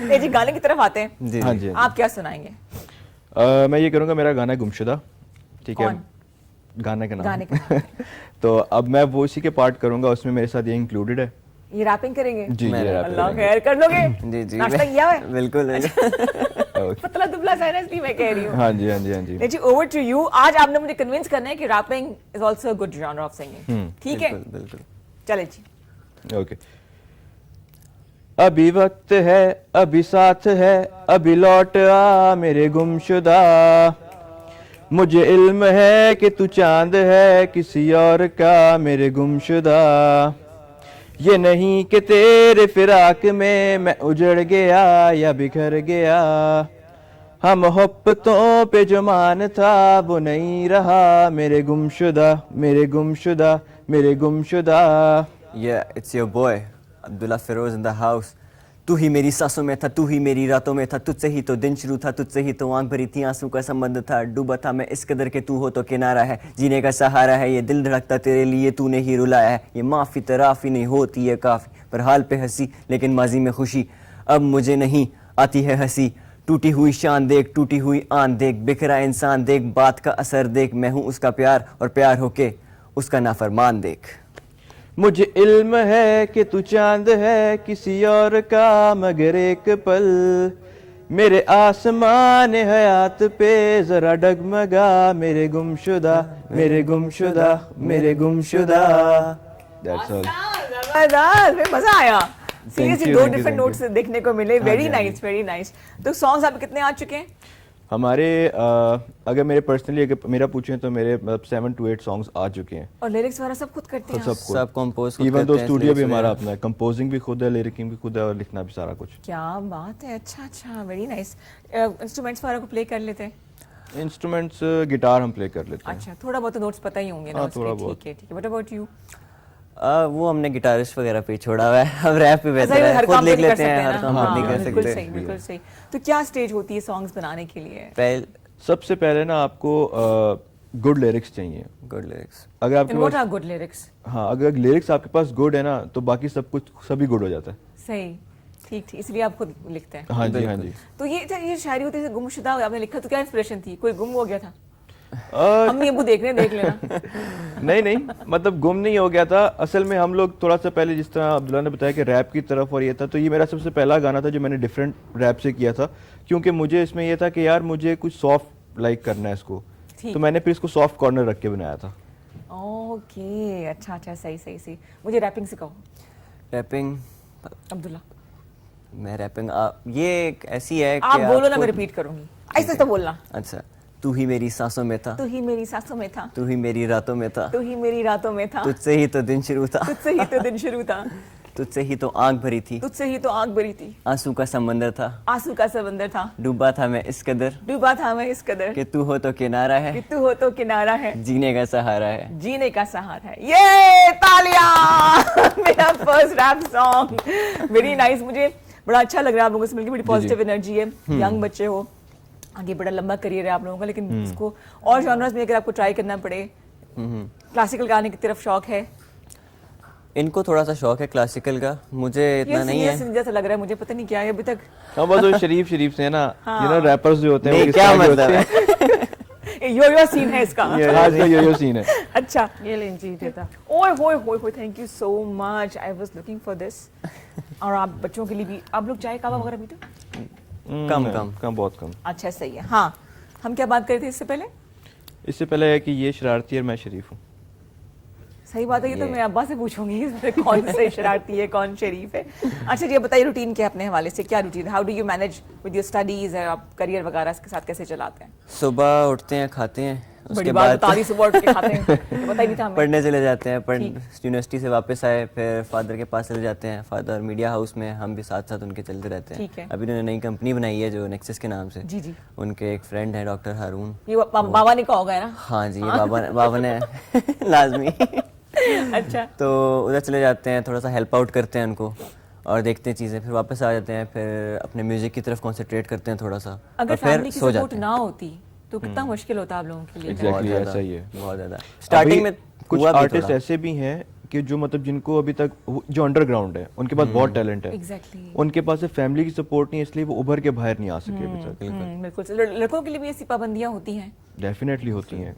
नहीं जी, गाने की तरफ आते हैं। जी हाँ जी। जी आप क्या सुनाएंगे? मैं ये करूँगा, मेरा गाना है गुमशुदा, ठीक है? कौन? गाने का नाम। गाने का नाम। तो अब मैं वो उसी के पार्ट करूँगा, उसमें मेरे साथ ये इंक्लूडेड है। ये रैपिंग करेंगे? जी मैं ये rap अल्लाह करेंगे। खैर कर लोगे? जी जी नाश्ता किया है? बिल्कुल पतला दुबला सा है ना, इसलिए मैं कह रही हूँ। हाँ जी हाँ जी हाँ जी। नहीं जी, ओवर टू यू। आज आपने मुझे कन्विंस करना है कि rapping is also a good genre of singing, ठीक है? बिल्कुल बिल्कुल। चले जी। ओके। अभी वक्त है, अभी साथ है, अभी लौट आ मेरे गुमशुदा, मुझे इल्म है कि तू चांद है किसी और का मेरे गुमशुदा, ये नहीं कि तेरे फिराक में मैं उजड़ गया या बिखर गया, हम मोहब्बतों पे जो मान था वो नहीं रहा मेरे गुमशुदा, मेरे गुमशुदा, मेरे गुमशुदा। Yeah, it's your boy, Abdullah Firoz in the house। तू ही मेरी सांसों में था, तू ही मेरी रातों में था, तुझसे ही तो दिन शुरू था, तुझसे ही तो आंख भरी थी, आंसू का संबंध था, डूबा था मैं इस कदर के तू हो तो किनारा है, जीने का सहारा है, ये दिल धड़कता तेरे लिए तूने ही रुलाया है, ये माफ़ी तराफी नहीं होती है काफ़ी, पर हाल पे हंसी लेकिन माजी में खुशी, अब मुझे नहीं आती है हंसी, टूटी हुई शान देख, टूटी हुई आन देख, बिखरा इंसान देख, बात का असर देख, मैं हूँ उसका प्यार और प्यार होके उसका नाफरमान देख। मुझे इल्म है कि तू चांद है किसी और का मगर एक पल, मेरे आसमान हयात पे जरा डगमगा मेरे गुमशुदा, मेरे गुमशुदा, मेरे गुमशुदा। That's all. जबरदस्त, फिर मजा आया। सीरियसली you, दो thank you, different thank notes देखने को मिले। हाँ वेरी जी, हाँ नाइस वेरी नाइस। तो सॉन्ग्स आप कितने आ चुके हैं? हमारे अगर मेरे पर्सनली अगर मेरा पूछें तो मेरे मतलब 7 to 8 सॉन्ग्स आ चुके हैं। और लिरिक्स वगैरह सब खुद करते हैं आप? सब कंपोज खुद इवन करते तो हैं, स्टूडियो भी lyrics हमारा वगैरह। अपना है, कंपोजिंग भी खुद है, लिरिकिंग भी खुद है और लिखना भी सारा कुछ। क्या बात है, अच्छा अच्छा, वेरी नाइस। इंस्ट्रूमेंट्स वगैरह को प्ले कर लेते हैं? इंस्ट्रूमेंट्स गिटार हम प्ले कर लेते हैं। अच्छा, थोड़ा बहुत नोट्स पता ही होंगे ना हाँ, उसके? थोड़ा बहुत। ठीक है ठीक है। What about you? वो हमने गिटारिस्ट वगैरह पे ही छोड़ा हुआ है, अब रैप पे बेहतर है, हर खुद काम लिख नहीं कर लेते हैं, सकते हर ना। काम खुद नहीं हाँ, कर बिल्कुल सकते। सही बिल्कुल सही। तो क्या स्टेज होती है सॉन्ग्स बनाने के लिए? पहले सबसे पहले ना आपको गुड लिरिक्स चाहिए। Good lyrics. अगर आपके And what pass are good lyrics? हाँ अगर लिरिक्स आपके पास गुड है ना तो बाकी सब कुछ सभी गुड हो जाता है। सही, ठीक ठीक, इसलिए आप खुद लिखते हैं। हाँ जी हाँ जी। तो ये शायरी होती है गुमशुदा आपने लिखा, तो क्या इंस्पिरेशन थी? कोई गुम हो गया था? अ, अम्मी अबू देख रहे हैं, देख लेना। नहीं नहीं, मतलब गुम नहीं हो गया था। असल में हम लोग थोड़ा सा पहले जिस तरह अब्दुल्ला ने बताया कि रैप की तरफ और ये था, तो ये मेरा सबसे पहला गाना था जो मैंने डिफरेंट रैप से किया था, क्योंकि मुझे इसमें ये था कि यार मुझे कुछ सॉफ्ट लाइक करना है इसको, तो मैंने फिर इसको सॉफ्ट कॉर्नर रख के बनाया था। ओके, अच्छा अच्छा, सही सही सही। मुझे रैपिंग सिखाओ रैपिंग अब्दुल्ला। मैं रैपिंग ये एक ऐसी है आप कि बोलो ना, आपको- मैं रिपीट करूंगी, ऐसे तो बोलना। अच्छा, तू ही मेरी सांसों में था, तू ही मेरी सांसों में था, तू ही मेरी रातों में था, तू ही मेरी रातों में था, तुझसे ही तो दिन शुरू था, तुझसे ही तो दिन शुरू था, तुझसे ही तो आंख भरी थी, तुझसे ही तो आंख भरी थी, आंसू का समंदर था, आंसू का समंदर था, डूबा था मैं इस कदर डूबा था मैं इस कदर कि तू हो तो किनारा कि है, तू हो तो किनारा है, जीने का सहारा है। जीने का सहारा है। ये तालियां मेरा first rap song, very nice. मुझे बड़ा अच्छा लग रहा है आप लोगों से मिलकर, बड़ी पॉजिटिव एनर्जी है, यंग बच्चे हो, आगे बड़ा लंबा करियर है आप लोगों का, लेकिन इसको और जॉनर्स में अगर आपको ट्राई करना पड़े, क्लासिकल गाने की तरफ शौक है? इनको थोड़ा सा शौक है क्लासिकल का, मुझे इतना नहीं है। जैसा लग रहा है मुझे, पता नहीं क्या है अभी तक। हाँ बस वो शरीफ से है ना, ये ना रैपर्स जो होते हैं नहीं, वो क्या इस तरह के मतलब होते है? यो सीन है इसका। हैं। आज का यो सीन है। अच्छा, ये लें जी देता। ओए होए होए होए, thank you so much, I was looking for this. और आप बच्चों के लिए भी, आप लोग चाय कावा वगैरह पीते हो? कम बहुत कम। अच्छा, सही है। हाँ, हम क्या बात कर रहे थे इससे पहले? इससे पहले है कि ये शरारती है और मैं शरीफ हूँ। सही बात है, ये तो मैं अब्बा से पूछूंगी इसमें कौन से शरारती है, कौन शरीफ है। अच्छा जी, बताइए रूटीन क्या है अपने हवाले से, क्या routine, how do you manage with your studies, आप करियर वगैरह के साथ कैसे चलाते हैं? सुबह उठते हैं, खाते हैं, बड़ी उसके बात बाद बता दी, सुबह उठ के खाते हैं, ये पता ही नहीं था हमें। पढ़ने चले जाते हैं, ठीक। यूनिवर्सिटी से वापस आए, फिर फादर के पास चले जाते हैं, फादर मीडिया हाउस में, हम भी साथ साथ उनके चलते रहते ठीक है। हैं। अभी उन्होंने नई कंपनी बनाई है जो नेक्सस के नाम से, जी जी, उनके एक फ्रेंड है डॉक्टर हारून। ये बाबा ने कहा होगा है ना? हाँ जी, ये बाबा ने लाजमी। अच्छा, तो उधर चले जाते हैं, थोड़ा सा हेल्प आउट करते हैं उनको और देखते हैं चीज़ें, फिर वापस आ जाते हैं, फिर अपने म्यूजिक की तरफ कंसंट्रेट करते हैं थोड़ा सा, अगर और फिर फैमिली की सो सपोर्ट जाते हैं। ना होती तो कितना मुश्किल होता आप लोगों के लिए? Exactly, बहुत ज़्यादा, ऐसा ही है। बहुत ज़्यादा। स्टार्टिंग में कुछ हुआ भी आर्टिस्ट थोड़ा। ऐसे भी हैं कि जो मतलब जिनको अभी तक जो अंडरग्राउंड है, उनके पास बहुत टैलेंट है, एग्जैक्टली, उनके पास फैमिली की सपोर्ट नहीं है, इसलिए वो उभर के बाहर नहीं आ सके अभी तक। बिल्कुल। लड़कों के लिए भी ऐसी पाबंदियां होती हैं? डेफिनेटली होती हैं।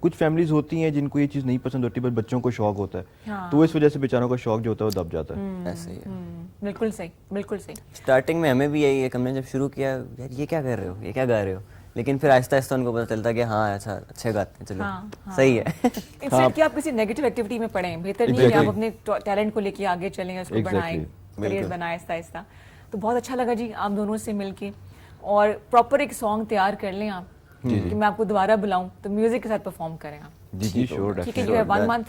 कुछ फैमिलीज होती हैं जिनको ये चीज़ नहीं पसंद होती, बस बच्चों को शौक होता है, हाँ। तो इस वजह से बेचारों का शौक जो होता है वो दब जाता है। ऐसे ही है। बिल्कुल सही, बिल्कुल सही। स्टार्टिंग में हमें भी यही है, हमने जब शुरू किया, यार ये क्या कर रहे हो, ये क्या गा रहे हो, लेकिन फिर आहिस्ता आहिस्ता उनको पता चलता कि हाँ अच्छा अच्छे गाते हैं, चलो हाँ, हाँ। सही है। इंस्टेड कि आप किसी नेगेटिव एक्टिविटी में पड़ें, बेहतर नहीं है कि आप अपने टैलेंट को लेके आगे चलें, उसको बढ़ाएं, करियर बनाएं आहिस्ता आहिस्ता। तो बहुत अच्छा लगा जी आप दोनों से मिलके, और प्रॉपर एक सॉन्ग तैयार कर लें आप कि मैं आपको दोबारा बुलाऊं तो म्यूजिक के साथ परफॉर्म करें आप, जी श्योर, ठीक है? जो है 1 मंथ,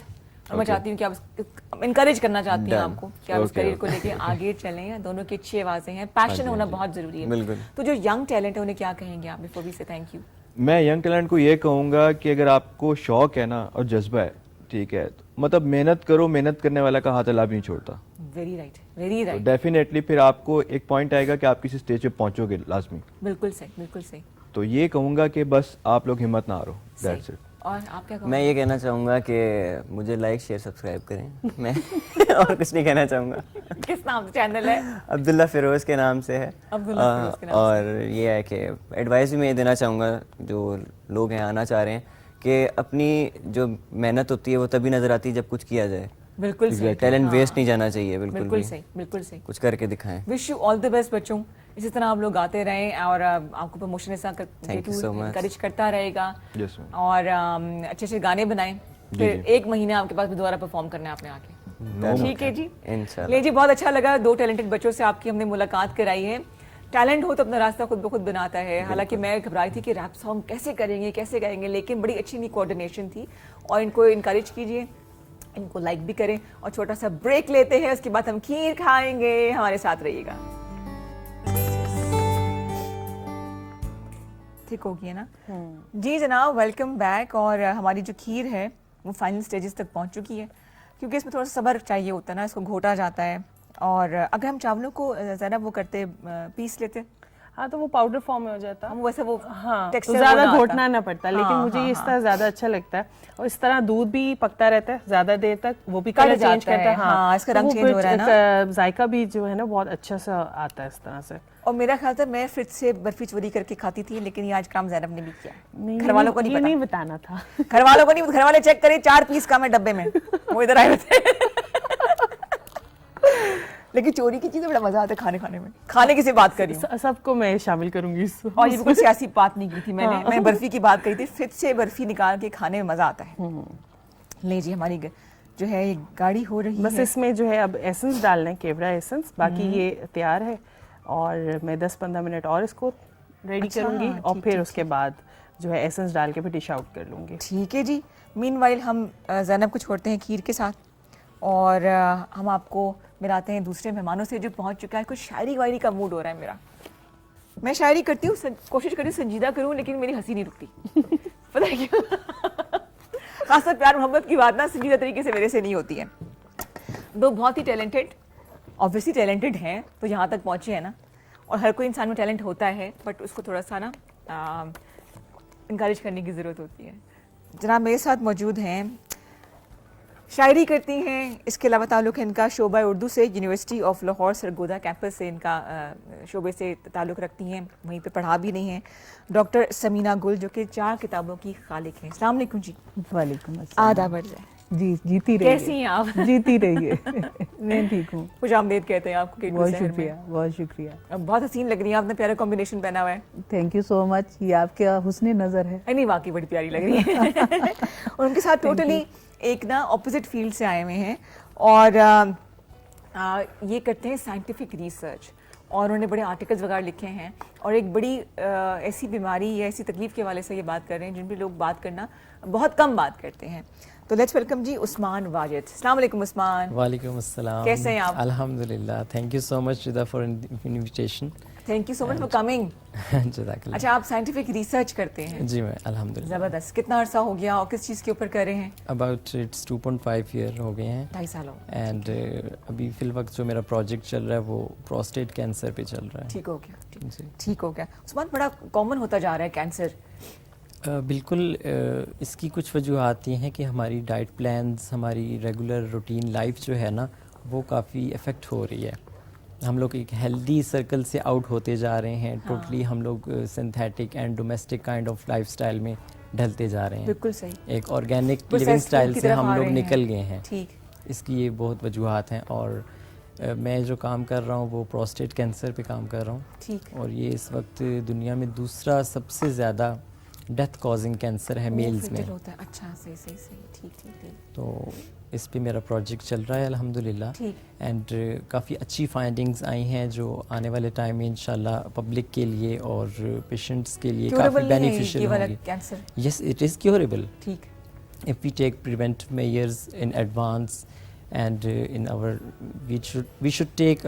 और मैं चाहती हूँ कि आप इनकरेज करना चाहती हूँ आपको कि आप इस करियर को लेके आगे चलें। दोनों की अच्छी आवाजें हैं, पैशन होना बहुत जरूरी है। बिल्कुल। तो जो यंग टैलेंट है उन्हें क्या कहेंगे आप, बिफोर वी से थैंक यू? मैं यंग टैलेंट को ये कहूँगा कि अगर आपको शौक है ना और जज्बा है, ठीक है, तो मतलब मेहनत करो, मेहनत करने वाला का हाथ अल्लाह भी नहीं छोड़ता। वेरी राइट, वेरी तो राइट, डेफिनेटली फिर आपको एक पॉइंट आएगा कि आप किसी स्टेज पे पहुंचोगे लाजमी। बिल्कुल सही, बिल्कुल सही। तो ये कहूँगा कि बस आप लोग हिम्मत ना हारो, दैट्स इट। और आप क्या कहोगे? मैं ये कहना चाहूँगा कि मुझे लाइक शेयर सब्सक्राइब करें, मैं और कुछ नहीं कहना चाहूँगा। किस नाम से चैनल है? अब्दुल्ला फिरोज के नाम से है। अब्दुल्ला फिरोज के नाम से। और ये है कि एडवाइस भी मैं ये देना चाहूँगा जो लोग हैं आना चाह रहे हैं कि अपनी जो मेहनत होती है वो तभी नजर आती है जब कुछ किया जाए। बिल्कुल सही, टैलेंट वेस्ट नहीं जाना चाहिए, बिल्कुल बिल्कुल भी सही, बिल्कुल सही। कुछ करके दिखाएं। Wish you all the best बच्चों, इसी तरह आप लोग गाते रहें और आपको प्रमोशन ऐसा Thank you so much. encourage करता रहेगा। Yes, ma'am. और अच्छे अच्छे गाने बनाएं, फिर 1 महीना आपके पास भी दोबारा परफॉर्म करना है आपने आके। ठीक है जी, इंशाल्लाह। ले जी, बहुत अच्छा लगा। 2 टैलेंटेड बच्चों से आपकी हमने मुलाकात कराई है। टैलेंट हो तो अपना रास्ता खुद ब खुद बनाता है। हालांकि मैं घबराई थी कि रैप सॉन्ग कैसे करेंगे, कैसे गाएंगे, लेकिन बड़ी अच्छी इनकी कोऑर्डिनेशन थी। और इनको इनकरेज कीजिए, इनको लाइक भी करें। और छोटा सा ब्रेक लेते हैं, उसके बाद हम खीर खाएंगे। हमारे साथ रहिएगा। ठीक हो गया ना? जी जनाब, वेलकम बैक। और हमारी जो खीर है वो फाइनल स्टेजेस तक पहुंच चुकी है, क्योंकि इसमें थोड़ा सा सब्र चाहिए होता है ना, इसको घोटा जाता है। और अगर हम चावलों को ज़रा वो करते, पीस लेते, हाँ तो वो पाउडर फॉर्म में हो जाता। हम वैसे वो हाँ, तो texture ज्यादा वो ना घोटना आता। ना पड़ता, लेकिन हाँ, मुझे हाँ, इस तरह ज्यादा अच्छा लगता है। और इस तरह दूध भी पकता रहता है ज्यादा देर तक, वो भी कलर कलर चेंज जाता है। करता है। हाँ, इसका तो रंग वो change हो रहा है फिर जायका भी जो है ना बहुत अच्छा सा आता है इस तरह से। और मेरा ख्याल था मैं फ्रिज से बर्फी चोरी करके खाती थी, लेकिन ये आज काम ज़ैनब ने भी किया। नहीं, घर वालों को ये नहीं नहीं पता, बताना था। घर वालों को नहीं, घर वाले चेक करे 4 पीस कम है डब्बे में, वो इधर आए हुए थे। लेकिन चोरी की चीज़ें बड़ा मजा आता है खाने में। खाने की से बात कर रही हूँ सबको मैं शामिल करूंगी इस और ये बिल्कुल सियासी बात नहीं की थी मैंने बर्फी की बात करी थी। फिर से बर्फी निकाल के खाने में मजा आता है। ले जी हमारी जो है ये गाड़ी हो रही बस है। इसमें जो है अब एसेंस डालना है, केवड़ा एसेंस, बाकी ये तैयार है और मैं 10-15 मिनट और इसको रेडी अच्छा, करूंगी और ठीक, फिर ठीक, उसके बाद जो है एसेंस डाल के फिर डिश आउट कर लूंगी। ठीक है जी। मीनवाइल हम ज़ैनब को छोड़ते हैं खीर के साथ और हम आपको मिलाते हैं दूसरे मेहमानों से जो पहुंच चुका है। कुछ शायरी वायरी का मूड हो रहा है मेरा। मैं शायरी करती हूँ, कोशिश करती हूँ संजीदा करूँ, लेकिन मेरी हंसी नहीं रुकती पता है क्यों? खासकर प्यार मोहब्बत की बात ना संजीदा तरीके से मेरे से नहीं होती है। दो बहुत ही टैलेंटेड, ऑब्वियसली टैलेंटेड हैं तो यहाँ तक पहुँचे हैं ना, और हर कोई इंसान में टैलेंट होता है बट उसको थोड़ा सा ना इंकरेज करने की ज़रूरत होती है। जनाब मेरे साथ मौजूद हैं, शायरी करती हैं, इसके अलावा ताल्लुक़ है इनका शोबा उर्दू से, university of Lahore Sargodha campus से इनका शोबे से ताल्लुक़ रखती हैं, वहीं पे पढ़ा भी नहीं हैं। डॉक्टर समीना गुल जो कि 4 किताबों की खालिक हैं। अस्सलाम वालेकुम जी। वालेकुम अस्सलाम। आधा बढ़ जाए जी, जीती रहिए। कैसी हैं आप? जीती रहिए। मैं ठीक हूँ। खुशामदीद कहते हैं आपको बहुत शुक्रिया, बहुत शुक्रिया। अब बहुत हसीन लग रही है, आपने प्यारा कॉम्बिनेशन पहना हुआ है। थैंक यू सो मच, ये आपके हुस्न नज़र है। नहीं वाकई बड़ी प्यारी लग रही है। और उनके साथ टोटली एक ना ऑपोजिट फील्ड से आए हुए हैं और ये करते हैं साइंटिफिक रिसर्च और उन्होंने बड़े आर्टिकल्स वगैरह लिखे हैं और एक बड़ी ऐसी बीमारी या ऐसी तकलीफ के वाले से ये बात कर रहे हैं जिन पे लोग बात करना बहुत कम बात करते हैं। तो लेट्स वेलकम जी उस्मान वाजिद। अस्सलाम वालेकुम उस्मान। वालेकुम अस्सलाम। कैसे हैं आप? अल्हम्दुलिल्लाह। Thank you so much Rida for invitation. Thank you so much for coming. जज़ाकल्लाह। अच्छा, आप साइंटिफिक रिसर्च करते हैं? जी मैं अल्हम्दुलिल्लाह। ज़बरदस्त। कितना अरसा हो गया और किस चीज़ के ऊपर कर रहे हैं? अबाउट इट्स 2.5 ईयर हो गए हैं। 2.5 साल हो गए। एंड अभी फिल वक्त जो मेरा प्रोजेक्ट चल रहा है वो प्रोस्टेट कैंसर पे चल रहा है। ठीक हो गया, जी। ठीक हो गया। उस्मान बड़ा कॉमन होता जा रहा है कैंसर। बिल्कुल इसकी कुछ वजूहत ये हैं कि हमारी डाइट प्लान्स, हमारी रेगुलर रूटीन लाइफ जो है ना वो काफ़ी इफ़ेक्ट हो रही है। हम लोग एक हेल्दी सर्कल से आउट होते जा रहे हैं। टोटली हम लोग synthetic and domestic kind of lifestyle में ढलते जा रहे हैं। बिल्कुल सही। एक organic Processed living food style की से तरफ हम आ लोग रहे हैं। निकल गए हैं। ठीक। इसकी ये बहुत वजूहत हैं और मैं जो काम कर रहा हूँ वो प्रोस्टेट कैंसर पे काम कर रहा हूँ। ठीक। और ये इस वक्त दुनिया में दूसरा सबसे ज़्यादा डेथ कॉजिंग कैंसर है मेल्स में। होता है। अच्छा, सही सही सही, ठीक ठीक ठीक। तो इस पे मेरा प्रोजेक्ट चल रहा है अल्हम्दुलिल्लाह। ठीक। एंड काफ़ी अच्छी फाइंडिंग्स आई हैं जो आने वाले टाइम में इंशाल्लाह पब्लिक के लिए और पेशेंट्स के लिए काफ़ी बेनिफिशियल होंगी। Cancer. Yes, it is curable ठीक। if we take preventive measures in advance and in our we should take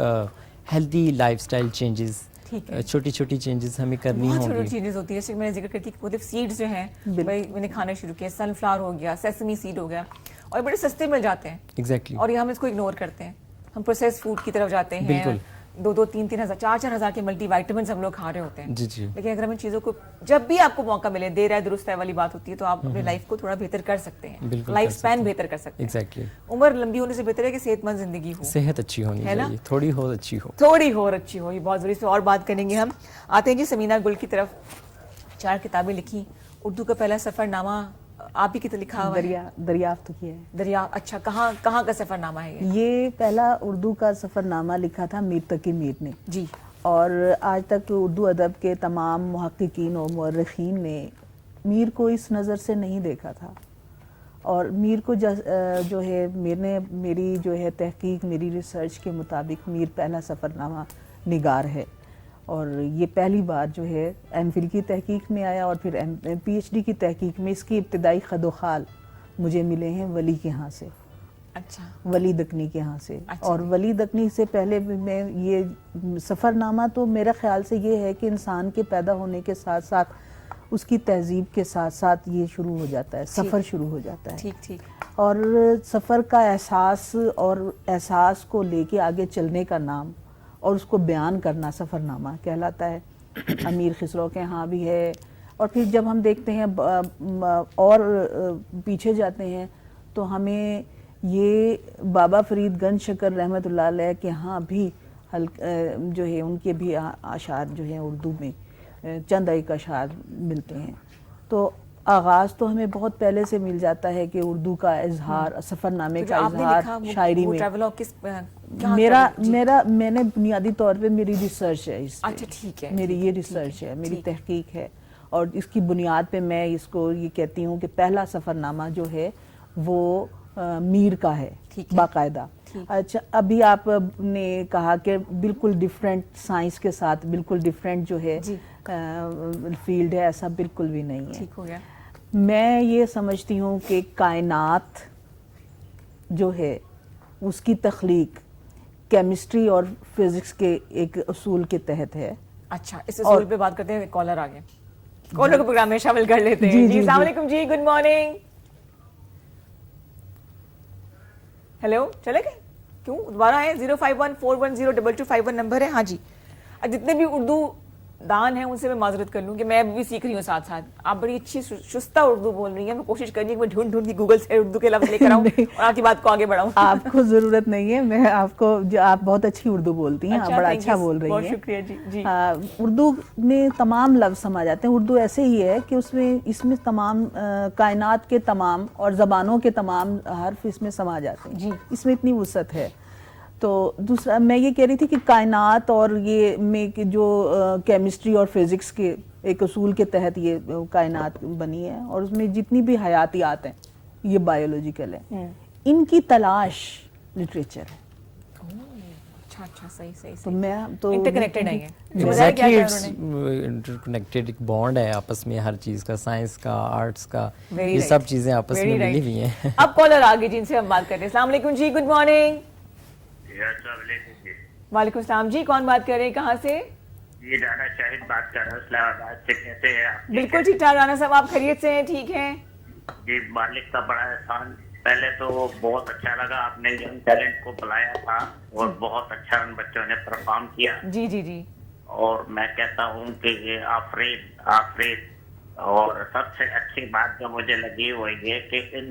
healthy lifestyle changes. ठीक है। छोटी छोटी चेंजेस हमें करनी बहुत होंगी। छोटी चीजें होती है, जैसे मैंने जिक्र करती मुख्तलिफ सीड्स जो हैं भाई मैंने खाना शुरू किया, सनफ्लावर हो गया, सेसमी सीड हो गया और बड़े सस्ते मिल जाते हैं। एग्जैक्टली। और ये हम इसको इग्नोर करते हैं, हम प्रोसेस फूड की तरफ जाते हैं। बिल्कुल। 2-2, 3-3 हज़ार, 4-4 हज़ार के मल्टीविटामिन्स हम लोग खा रहे होते हैं। जी जी। लेकिन अगर हम इन चीज़ों को जब भी आपको मौका मिले, देर है दुरुस्त है वाली बात होती है, तो आप अपनी लाइफ को थोड़ा बेहतर कर सकते हैं। बिल्कुल लाइफ कर स्पैन सकते बेहतर कर सकते हैं। एग्जैक्टली। उम्र लंबी होने से बेहतर है कि सेहतमंद जिंदगी हो, सेहत अच्छी होनी है ना? चाहिए, थोड़ी हो अच्छी हो। थोड़ी हो और अच्छी हो, ये बहुत ज़रूरी। इस पे और बात करेंगे हम। आते हैं जी समीना गुल की तरफ। 4 किताबें लिखी, उर्दू का पहला सफ़रनामा आप ही की तो लिखा हुआ है। दरियाफ्त किया है। दरिया। अच्छा, कहाँ का सफ़रनामा है ये? ये पहला उर्दू का सफ़रनामा लिखा था मीर तकी मीर ने जी। और आज तक उर्दू अदब के तमाम मुहक्किकीन और मुअर्रिखीन ने मीर को इस नज़र से नहीं देखा था। और मीर को जो है मेरी जो है तहकीक, मेरी रिसर्च के मुताबिक मीर पहला सफ़रनामा निगार है। और ये पहली बार जो है एमफिल की तहकीक में आया और फिर पीएचडी की तहकीक में इसकी इब्तिदाई खदोखाल मुझे मिले हैं वली के यहाँ से। अच्छा। वली दकनी के यहाँ से। अच्छा। और वली दकनी से पहले भी मैं ये सफ़रनामा तो मेरा ख्याल से ये है कि इंसान के पैदा होने के साथ साथ उसकी तहजीब के साथ साथ ये शुरू हो जाता है, सफ़र शुरू हो जाता है। ठीक ठीक। और सफ़र का एहसास और एहसास को लेके आगे चलने का नाम और उसको बयान करना सफ़रनामा कहलाता है। अमीर खिसरो के यहाँ भी है। और फिर जब हम देखते हैं और पीछे जाते हैं तो हमें ये बाबा फरीद गंज शकर रहमतुल्लाह अलैह के यहाँ भी जो है उनके भी आशार जो हैं उर्दू में चंद एक अशार मिलते हैं। तो आगाज़ तो हमें बहुत पहले से मिल जाता है कि उर्दू का इजहार, सफ़रनामे का इजहार शायरी में। ट्रैवलॉग किस मैंने बुनियादी तौर पे मेरी रिसर्च है इस पे। अच्छा ठीक है, मेरी ये रिसर्च है, मेरी तहकीक है, और इसकी बुनियाद पे मैं इसको ये कहती हूँ कि पहला सफ़रनामा जो है वो मीर का है बाकायदा। अच्छा, अभी आपने कहा कि बिल्कुल डिफरेंट साइंस के साथ बिल्कुल डिफरेंट जो है फील्ड है, ऐसा बिल्कुल भी नहीं है। ठीक हो गया। मैं ये समझती हूँ कि कायनात जो है उसकी तख्लीक केमिस्ट्री और फिजिक्स के एक उसूल के तहत है। अच्छा, इस उसूल पे बात करते हैं। कॉलर आ गए, कॉलर को प्रोग्राम में शामिल कर लेते हैं। जी अस्सलाम वालेकुम जी, गुड मॉर्निंग। हेलो, चले गए क्यों? दोबारा है 0514102251 नंबर है। हाँ जी, जितने भी उर्दू दान है उनसे मैं माजरत कर लूँ कि मैं भी सीख रही हूँ साथ साथ। आप बड़ी अच्छी शुस्ता उर्दू बोल रही हैं। मैं कोशिश कर रही हूँ कि मैं ढूंढ के गूगल से उर्दू के लफ्ज लेकर आऊँ और आपकी बात को आगे बढ़ाऊँ। आपको जरूरत नहीं है, मैं आपको आप बहुत अच्छी उर्दू बोलती हैं। आप बड़ा अच्छा बोल रही हैं। बहुत शुक्रिया जी। उर्दू में तमाम लफ्ज समझ आते हैं। उर्दू ऐसे ही है कि इसमें तमाम कायनात के तमाम और ज़बानों के तमाम हर्फ इसमें समा जाते हैं जी। इसमें इतनी वुसअत है। तो दूसरा मैं ये कह रही थी कि कायनात और ये में कि जो केमिस्ट्री और फिजिक्स के एक उसूल के तहत ये कायनात बनी है, और उसमें जितनी भी हयातियात हैं ये बायोलॉजिकल है, इनकी तलाश लिटरेचर है। अच्छा, सही। तो मैं तो इंटरकनेक्टेड है। Exactly, it's interconnected. एक बॉन्ड है आपस में हर चीज का, साइंस का, आर्ट्स का, ये सब चीजें आपस में मिली हुई हैं। अब कॉलर आ गए जिनसे हम बात कर रहे हैं। अस्सलाम वालेकुम जी, गुड मॉर्निंग। वालेकुम सलाम जी, कौन बात कर रहे हैं, कहाँ से? ये राना शाहिद बात कर रहा हूँ इस्लामाबाद से। कैसे हैं आप? बिल्कुल ठीक ठाक राना साहब, आप खैरियत से हैं? ठीक हैं जी, मालिक का बड़ा एहसान। पहले तो बहुत अच्छा लगा, आपने यंग टैलेंट को बुलाया था और बहुत अच्छा उन बच्चों ने परफॉर्म किया। जी। और मैं कहता हूँ कि ये आफरीद और सबसे अच्छी बात जो मुझे लगी वो ये कि इन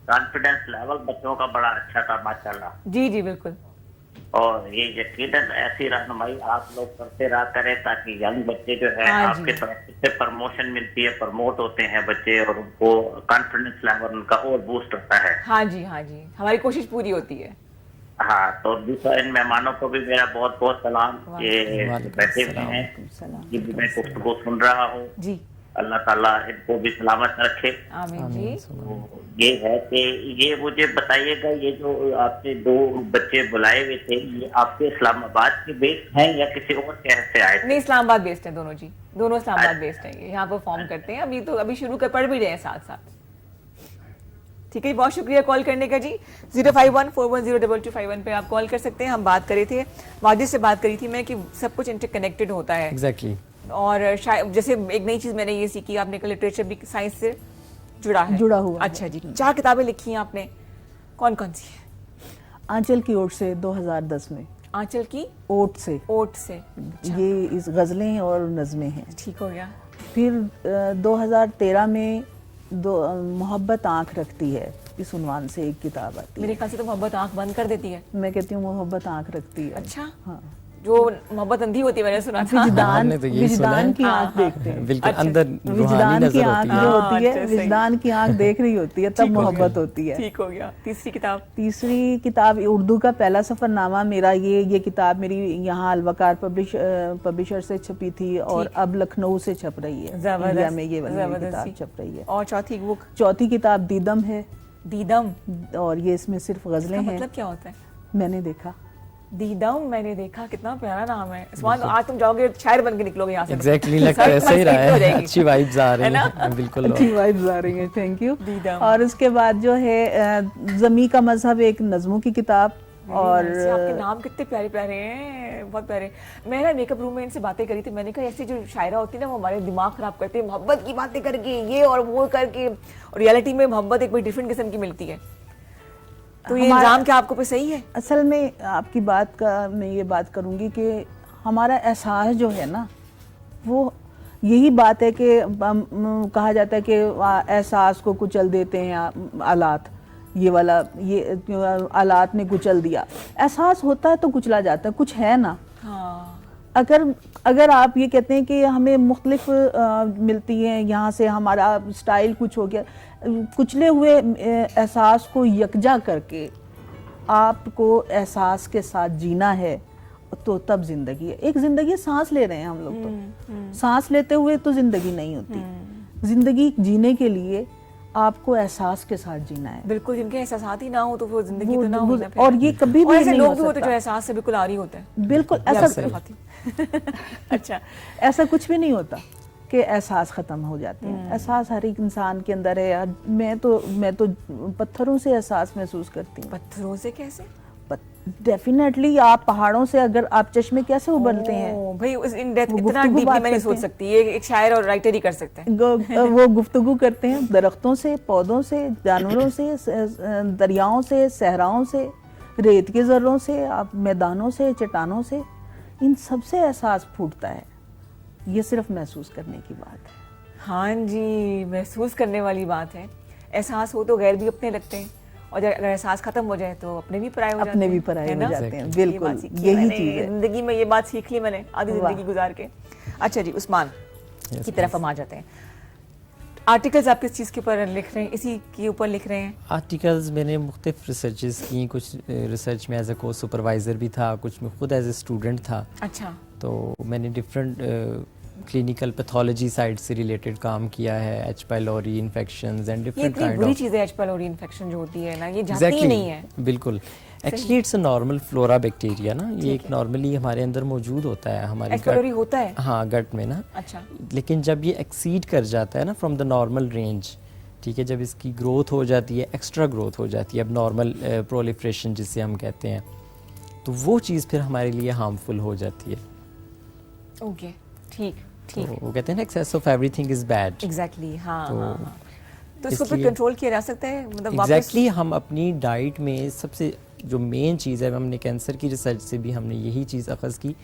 कॉन्फिडेंस लेवल बच्चों का बड़ा अच्छा था माशाल्लाह। जी बिल्कुल। और ये यकीनन ऐसी रहनुमाई आप लोग करते रहा करें ताकि यंग बच्चे जो है आपके तरफ से प्रमोशन मिलती है, प्रमोट होते हैं बच्चे और उनको कॉन्फिडेंस लेवल उनका और बूस्ट होता है। हाँ जी, हमारी कोशिश पूरी होती है। हाँ, तो दूसरा इन मेहमानों को भी मेरा बहुत बहुत सलाम। ये बैठे हुए हैं, मैं गुफ्तगू सुन रहा हूँ जी। अल्लाह ताला इनको भी सलामत रखे। आमीन जी। ये है कि ये मुझे बताइएगा, ये जो आपने 2 बच्चे बुलाए हुए थे, ये आपके इस्लामाबाद के बेस्ड हैं या किसी और शहर से आए थे? नहीं, इस्लामाबाद बेस्ड है दोनों जी, दोनों इस्लामाबाद बेस्ड हैं। यहाँ परफॉर्म करते हैं। अभी शुरू कर पढ़ भी रहे हैं साथ साथ। ठीक है, बहुत शुक्रिया कॉल करने का जी। 0514102251 पे आप कॉल कर सकते हैं। हम बात कर रहे थे, वाजिद से बात करी थी मैं कि सब कुछ इंटरकनेक्टेड होता है। एग्जैक्टली। और जैसे एक नई चीज मैंने ये सीखी, आपने कहा लिटरेचर भी साइंस से जुड़ा हुआ। अच्छा जी, 4 किताबें लिखी हैं आपने, कौन कौन सी है? आंचल की ओट से 2010 में। आंचल की ओट से अच्छा। ये इस गज़लें और नज़में हैं। ठीक हो गया। फिर 2013 में मोहब्बत आँख रखती है, इस उन्वान से एक किताब आती है। मेरे ख्याल से तो मोहब्बत आँख बंद कर देती है। मैं कहती हूँ मोहब्बत आँख रखती है। अच्छा, हाँ। जो मोहब्बत अंधी होती है, मैंने सुना था। विजदान की आँख देखते हैं। बिल्कुल अंदर विजदान की आँख जो होती है, विजदान की आँख देख रही होती है, तब मोहब्बत होती है। ठीक हो गया। तीसरी किताब उर्दू का पहला सफरनामा मेरा, ये किताब मेरी यहाँ अलवकार पब्लिशर से छपी थी और अब लखनऊ से छप रही है। इंडिया में ये वाली किताब छप रही है। और चौथी किताब दीदम है। दीदम, और ये इसमें सिर्फ गजलें हैं। मतलब क्या होता है? मैंने देखा। दीदम मैंने देखा, कितना प्यारा नाम है। उस्मान, आज तुम जाओगे शायर बन के निकलोगे यहाँ से। एग्जैक्टली, लगता है ऐसा ही रहा है। अच्छी वाइब्स आ रही हैं। बिल्कुल अच्छी वाइब्स आ रही हैं, थैंक यू। और उसके बाद जो है ज़मी का मजहब, एक नज़मों की किताब। और आपके नाम कितने प्यारे प्यारे हैं, बहुत प्यारे। मैं ना मेकअप रूम में इनसे बातें करी थी, मैंने कहा ऐसी जो शायरा होती है ना वो हमारे दिमाग खराब करते हैं, मोहब्बत की बातें करके ये और वो करके, और रियलिटी में मोहब्बत एक बड़ी डिफरेंट किस्म की मिलती है। तो ये इल्जाम क्या आपको पे सही है? असल में आपकी बात का मैं ये बात करूंगी कि हमारा एहसास जो है ना, वो यही बात है कि कहा जाता है कि एहसास को कुचल देते हैं आलात। ये वाला, ये आलात ने कुचल दिया। एहसास होता है तो कुचला जाता है, कुछ है ना। हाँ। अगर आप ये कहते हैं कि हमें मुख्तलिफ मिलती हैं, यहाँ से हमारा स्टाइल कुछ हो गया, कुचले हुए एहसास को यकजा करके आपको एहसास के साथ जीना है तो तब जिंदगी है। एक जिंदगी सांस ले रहे हैं हम लोग, तो सांस लेते हुए तो जिंदगी नहीं होती। जिंदगी जीने के लिए आपको एहसास के साथ जीना है। बिल्कुल, जिनके एहसास ही ना हो तो वो जिंदगी तो ना हो ना। और ये कभी भी ऐसे नहीं लोग हो भी होते सकता। जो एहसास से बिल्कुल आ रही होते हैं। बिल्कुल ऐसा अच्छा, ऐसा कुछ भी नहीं होता कि एहसास खत्म हो जाते हैं। एहसास हर एक इंसान के अंदर है यार। मैं तो पत्थरों से एहसास महसूस करती हूँ। पत्थरों से कैसे? डेफिनेटली आप पहाड़ों से, अगर आप चश्मे कैसे उबलते हैं भाई उस इन डेप्थ वो इतना गुफ्तगू डीपली बात मैं नहीं करते सोच हैं। सकती। ये एक शायर और राइटर ही कर सकते हैं। वो गुफ्तगू करते हैं दरख्तों से, पौधों से, जानवरों से, दरियाओं से, सहराओं से, रेत के जर्रों से, आप मैदानों से, चट्टानों से, इन सब से एहसास फूटता है। ये सिर्फ महसूस करने की बात है। हाँ जी, महसूस करने वाली बात है। एहसास हो तो गैर भी अपने लगते हैं, और अगर एहसास खत्म हो जाए तो अपने भी पराये हो जाते हैं। अपने भी पराये है हो ना? जाते हैं, ये बिल्कुल बात सीखी यही मैंने चीज है जिंदगी में। ये बात सीख ली मैंने आधी जिंदगी गुजार के। अच्छा जी, उस्मान की तरफ हम आ जाते हैं। आर्टिकल्स आप किस चीज़ के ऊपर लिख रहे हैं? इसी के ऊपर लिख रहे हैं? आर्टिकल्स मैंने मुख्तलिफ रिसर्चेस की। कुछ रिसर्च में एज ए कोर्स सुपरवाइज़र भी था, कुछ में खुद एज ए स्टूडेंट था। अच्छा, तो मैंने डिफरेंट क्लिनिकल पैथोलॉजी साइड से रिलेटेड काम किया है, एच पाइलोरी इन्फेक्शंस एंड ये डिफरेंट इतनी काइंड बुरी ऑफ। चीज़ है एच पाइलोरी इन्फेक्शन जो होती है ना, ये जाती ही नहीं है। बिल्कुल। Actually it's a normal flora bacteria ना, ये एक नॉर्मली हमारे अंदर मौजूद होता है हमारी एच पाइलोरी होता है? हाँ, गट में ना। अच्छा, लेकिन जब ये एक्सीड कर जाता है ना फ्रॉम द नॉर्मल रेंज, ठीक है, जब इसकी ग्रोथ हो जाती है, एक्स्ट्रा ग्रोथ हो जाती है, अब नॉर्मल प्रोलिफरेशन जिसे हम कहते हैं, तो वो चीज़ फिर हमारे लिए हार्मफुल हो जाती है। ओके, ठीक ठीक। तो वो कहते हैं ना excess of everything is bad. Exactly, हाँ तो हाँ, हाँ। तो इसको फिर इसलिए- कंट्रोल किया जा सकता है, मतलब एग्जैक्टली हम अपनी डाइट में सबसे जो मेन चीज़ है, हमने कैंसर की रिसर्च से भी हमने यही चीज़ अखज़ की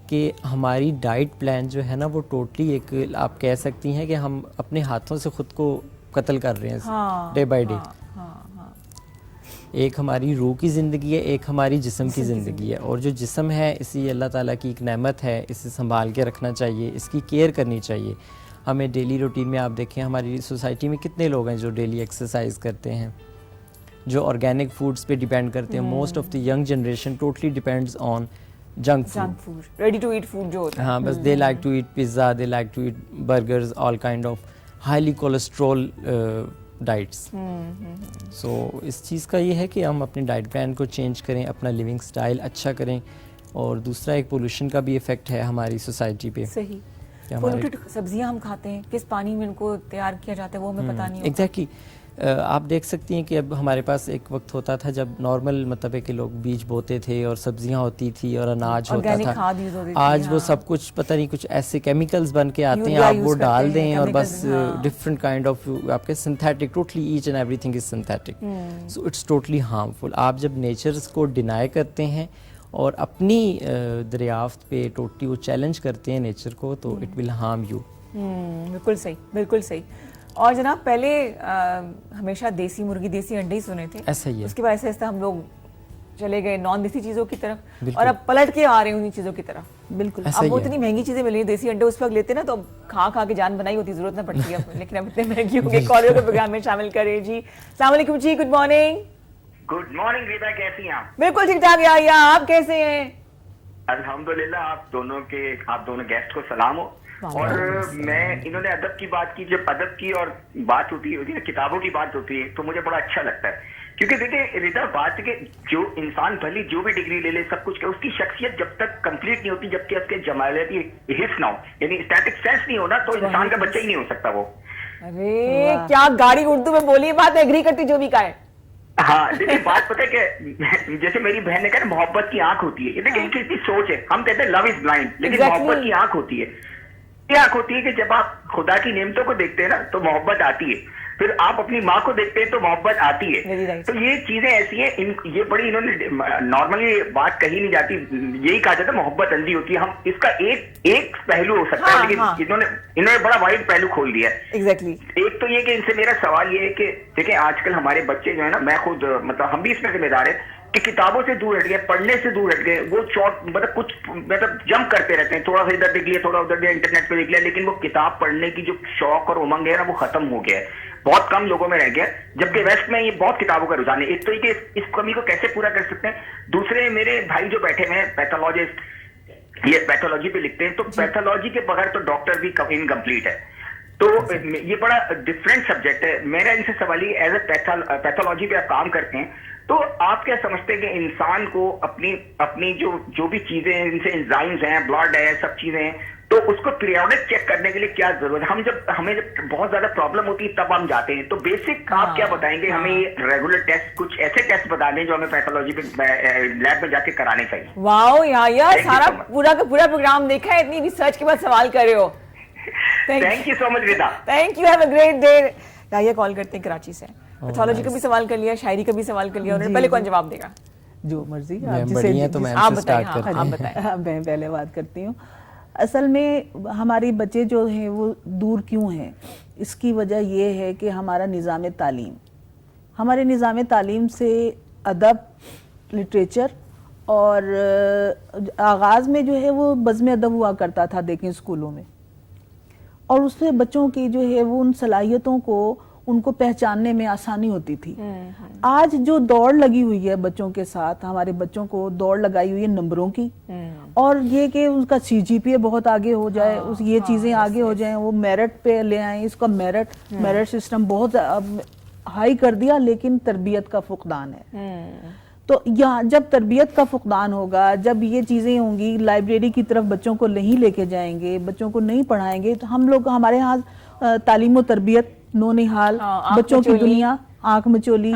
कि हमारी डाइट प्लान जो है ना वो टोटली एक, आप कह सकती हैं कि हम अपने हाथों से ख़ुद को कत्ल कर रहे हैं डे बाय डे। एक हमारी रूह की ज़िंदगी है, एक हमारी जिस्म की ज़िंदगी है। और जो जिस्म है इसी अल्लाह ताला की एक नेमत है, इसे संभाल के रखना चाहिए, इसकी केयर करनी चाहिए हमें। डेली रूटीन में आप देखें हमारी सोसाइटी में कितने लोग हैं जो डेली एक्सरसाइज करते हैं, जो ऑर्गेनिक फूड्स पे डिपेंड करते हैं। Most of the young generation totally depends on junk food, ready to eat food जो होता है। हाँ, बस they like to eat pizza, they like to eat burgers, all kind of highly cholesterol diets. So इस चीज़ का ये है कि हम अपने डाइट प्लान को चेंज करें, अपना लिविंग स्टाइल अच्छा करें। और दूसरा एक पोल्यूशन का भी इफ़ेक्ट है हमारी सोसाइटी पे। सही, पोल्यूटेड सब्जियां हम खाते हैं, किस पानी में इनको तैयार किया जाता है वो हमें पता नहीं होता। एग्जैक्टली। आप देख सकती हैं कि अब हमारे पास एक वक्त होता था जब नॉर्मल मतलब है कि लोग बीज बोते थे और सब्जियां होती थी और अनाज होता Organic था। खाद यूज होती थी, आज वो हाँ। सब कुछ पता नहीं कुछ ऐसे केमिकल्स बन के आते हैं, यूरिया आप यूज वो करते डाल हैं, दें और बस chemicals, हाँ। डिफरेंट काइंड ऑफ आपके synthetic, totally each and everything is synthetic. So it's totally harmful. आप जब नेचर्स को डिनाई करते हैं और अपनी दरियाफ्त पे टोटली वो चैलेंज करते हैं नेचर को, तो इट विल हार्म यू। बिल्कुल सही, बिल्कुल सही। और जनाब पहले हमेशा देसी मुर्गी, देसी अंडे ही सुने थे, ऐसा ही है। उसके बाद ऐसे ऐसे हम लोग चले गए नॉन देसी चीज़ों की तरफ, बिल्कुल। और अब पलट के आ रहे हैं उन्हीं चीज़ों की तरफ। बिल्कुल ऐसा अब ही वो है। इतनी महंगी चीज़ें मिल रही हैं, देसी अंडे उस वक्त लेते ना तो अब खा खा के जान बनाई होती, जरूरत ना पड़ती है लेकिन अब इतने महंगी हो गई। कॉलर को प्रोग्राम में शामिल करें जी। अस्सलाम वालेकुम जी, गुड मॉर्निंग। गुड मॉर्निंग रिदा, कैसी हैं आप? बिल्कुल ठीक ठाक यार, आप कैसे हैं? अल्हम्दुलिल्लाह। आप दोनों गेस्ट को सलाम हो। और मैं, इन्होंने अदब की बात की, जब अदब की और बात होती है, किताबों की बात होती है, तो मुझे बड़ा अच्छा लगता है। क्योंकि देखिए रिदा, बात है कि जो इंसान भली जो भी डिग्री ले ले, सब कुछ, उसकी शख्सियत जब तक कंप्लीट नहीं होती, जबकि उसके जमालती हिस्स ना हो, यानी स्टैटिक सेंस नहीं होना, तो इंसान का बच्चा ही नहीं हो सकता वो। अरे क्या गाड़ी उर्दू में बोली, बात एग्री करती जो भी का है। हाँ, देखिए बात पता है कि जैसे मेरी बहन ने कहा, मोहब्बत की आंख होती है। ये देखिए कितनी सोच है। हम कहते हैं लव इज ब्लाइंड, लेकिन मोहब्बत की आंख होती है। ये आंख होती है कि जब आप खुदा की नेमतों को देखते हैं ना, तो मोहब्बत आती है। फिर आप अपनी माँ को देखते हैं तो मोहब्बत आती है। तो ये चीजें ऐसी है, ये बड़ी, इन्होंने नॉर्मली बात कही नहीं जाती, यही कहा जाता है मोहब्बत अंधी होती है। हम इसका एक पहलू हो सकता है, लेकिन इन्होंने बड़ा वाइड पहलू खोल दिया है। एग्जैक्टली। एक तो ये कि इनसे मेरा सवाल ये है कि देखिए आजकल हमारे बच्चे जो है ना, मैं खुद मतलब हम भी इसमें जिम्मेदार है कि किताबों से दूर हट गए, पढ़ने से दूर हट गए। वो मतलब कुछ मतलब जंप करते रहते हैं, थोड़ा सा इधर देख लिया, थोड़ा उधर दिया, इंटरनेट पे देख लिया, लेकिन वो किताब पढ़ने की जो शौक और उमंग है ना, वो खत्म हो गया है, बहुत कम लोगों में रह गया। जबकि वेस्ट में ये बहुत किताबों का रुझान है। एक तो ये कि इस कमी को कैसे पूरा कर सकते हैं। दूसरे मेरे भाई जो बैठे हैं पैथोलॉजिस्ट, ये पैथोलॉजी पे लिखते हैं, तो पैथोलॉजी के बगैर तो डॉक्टर भी इनकम्प्लीट है। तो ये बड़ा डिफरेंट सब्जेक्ट है। मेरा इनसे सवाल ही, एज ए पैथोलॉजी पे आप काम करते हैं, तो आप क्या समझते हैं कि इंसान को अपनी जो भी चीजें हैं, इनसे एंजाइम्स हैं, ब्लड है, सब चीजें हैं, तो उसको पीरियोडिक चेक करने के लिए क्या जरूरत है? हमें जब बहुत ज्यादा प्रॉब्लम होती है तब हम जाते हैं, तो बेसिक आप क्या बताएंगे? हमें ये रेगुलर टेस्ट, कुछ ऐसे टेस्ट बता दें जो हमें पैथोलॉजी पे लैब में जाके कराने चाहिए। वाओ यार, सारा पूरा का पूरा प्रोग्राम देखा है, इतनी रिसर्च के बाद सवाल कर रहे हो। Thank you so much Rida. Thank you, have a great day. या कॉल करते हैं कराची से, पैथोलॉजी का भी सवाल कर लिया, शायरी का भी सवाल कर लिया, उन्होंने पहले कौन जवाब देगा? जो मर्जी आप बताएं। मैं पहले बात करती हूँ। असल में हमारे बच्चे जो हैं वो दूर क्यों हैं, इसकी वजह ये है कि हमारा निज़ाम तालीम, हमारे निज़ाम तालीम से अदब, लिटरेचर और आगाज़ में जो है वो बज़्म अदब हुआ करता था, देखें स्कूलों में, और उससे बच्चों की जो है वो उन सलाहियतों को उनको पहचानने में आसानी होती थी। आज जो दौड़ लगी हुई है बच्चों के साथ, हमारे बच्चों को दौड़ लगाई हुई है नंबरों की, और ये कि उनका CGPA बहुत आगे हो जाए, ये चीज़ें आगे हो जाएं, वो मेरिट पे ले आए, इसका मेरिट सिस्टम बहुत हाई कर दिया, लेकिन तरबियत का फुकदान है। तो यहाँ जब तरबियत का फुकदान होगा, जब ये चीज़ें होंगी, लाइब्रेरी की तरफ बच्चों को नहीं लेके जाएंगे, बच्चों को नहीं पढ़ाएंगे, तो हम लोग, हमारे यहाँ तालीम व तरबियत, नौनिहाल, बच्चों की दुनिया, आंख मचोली,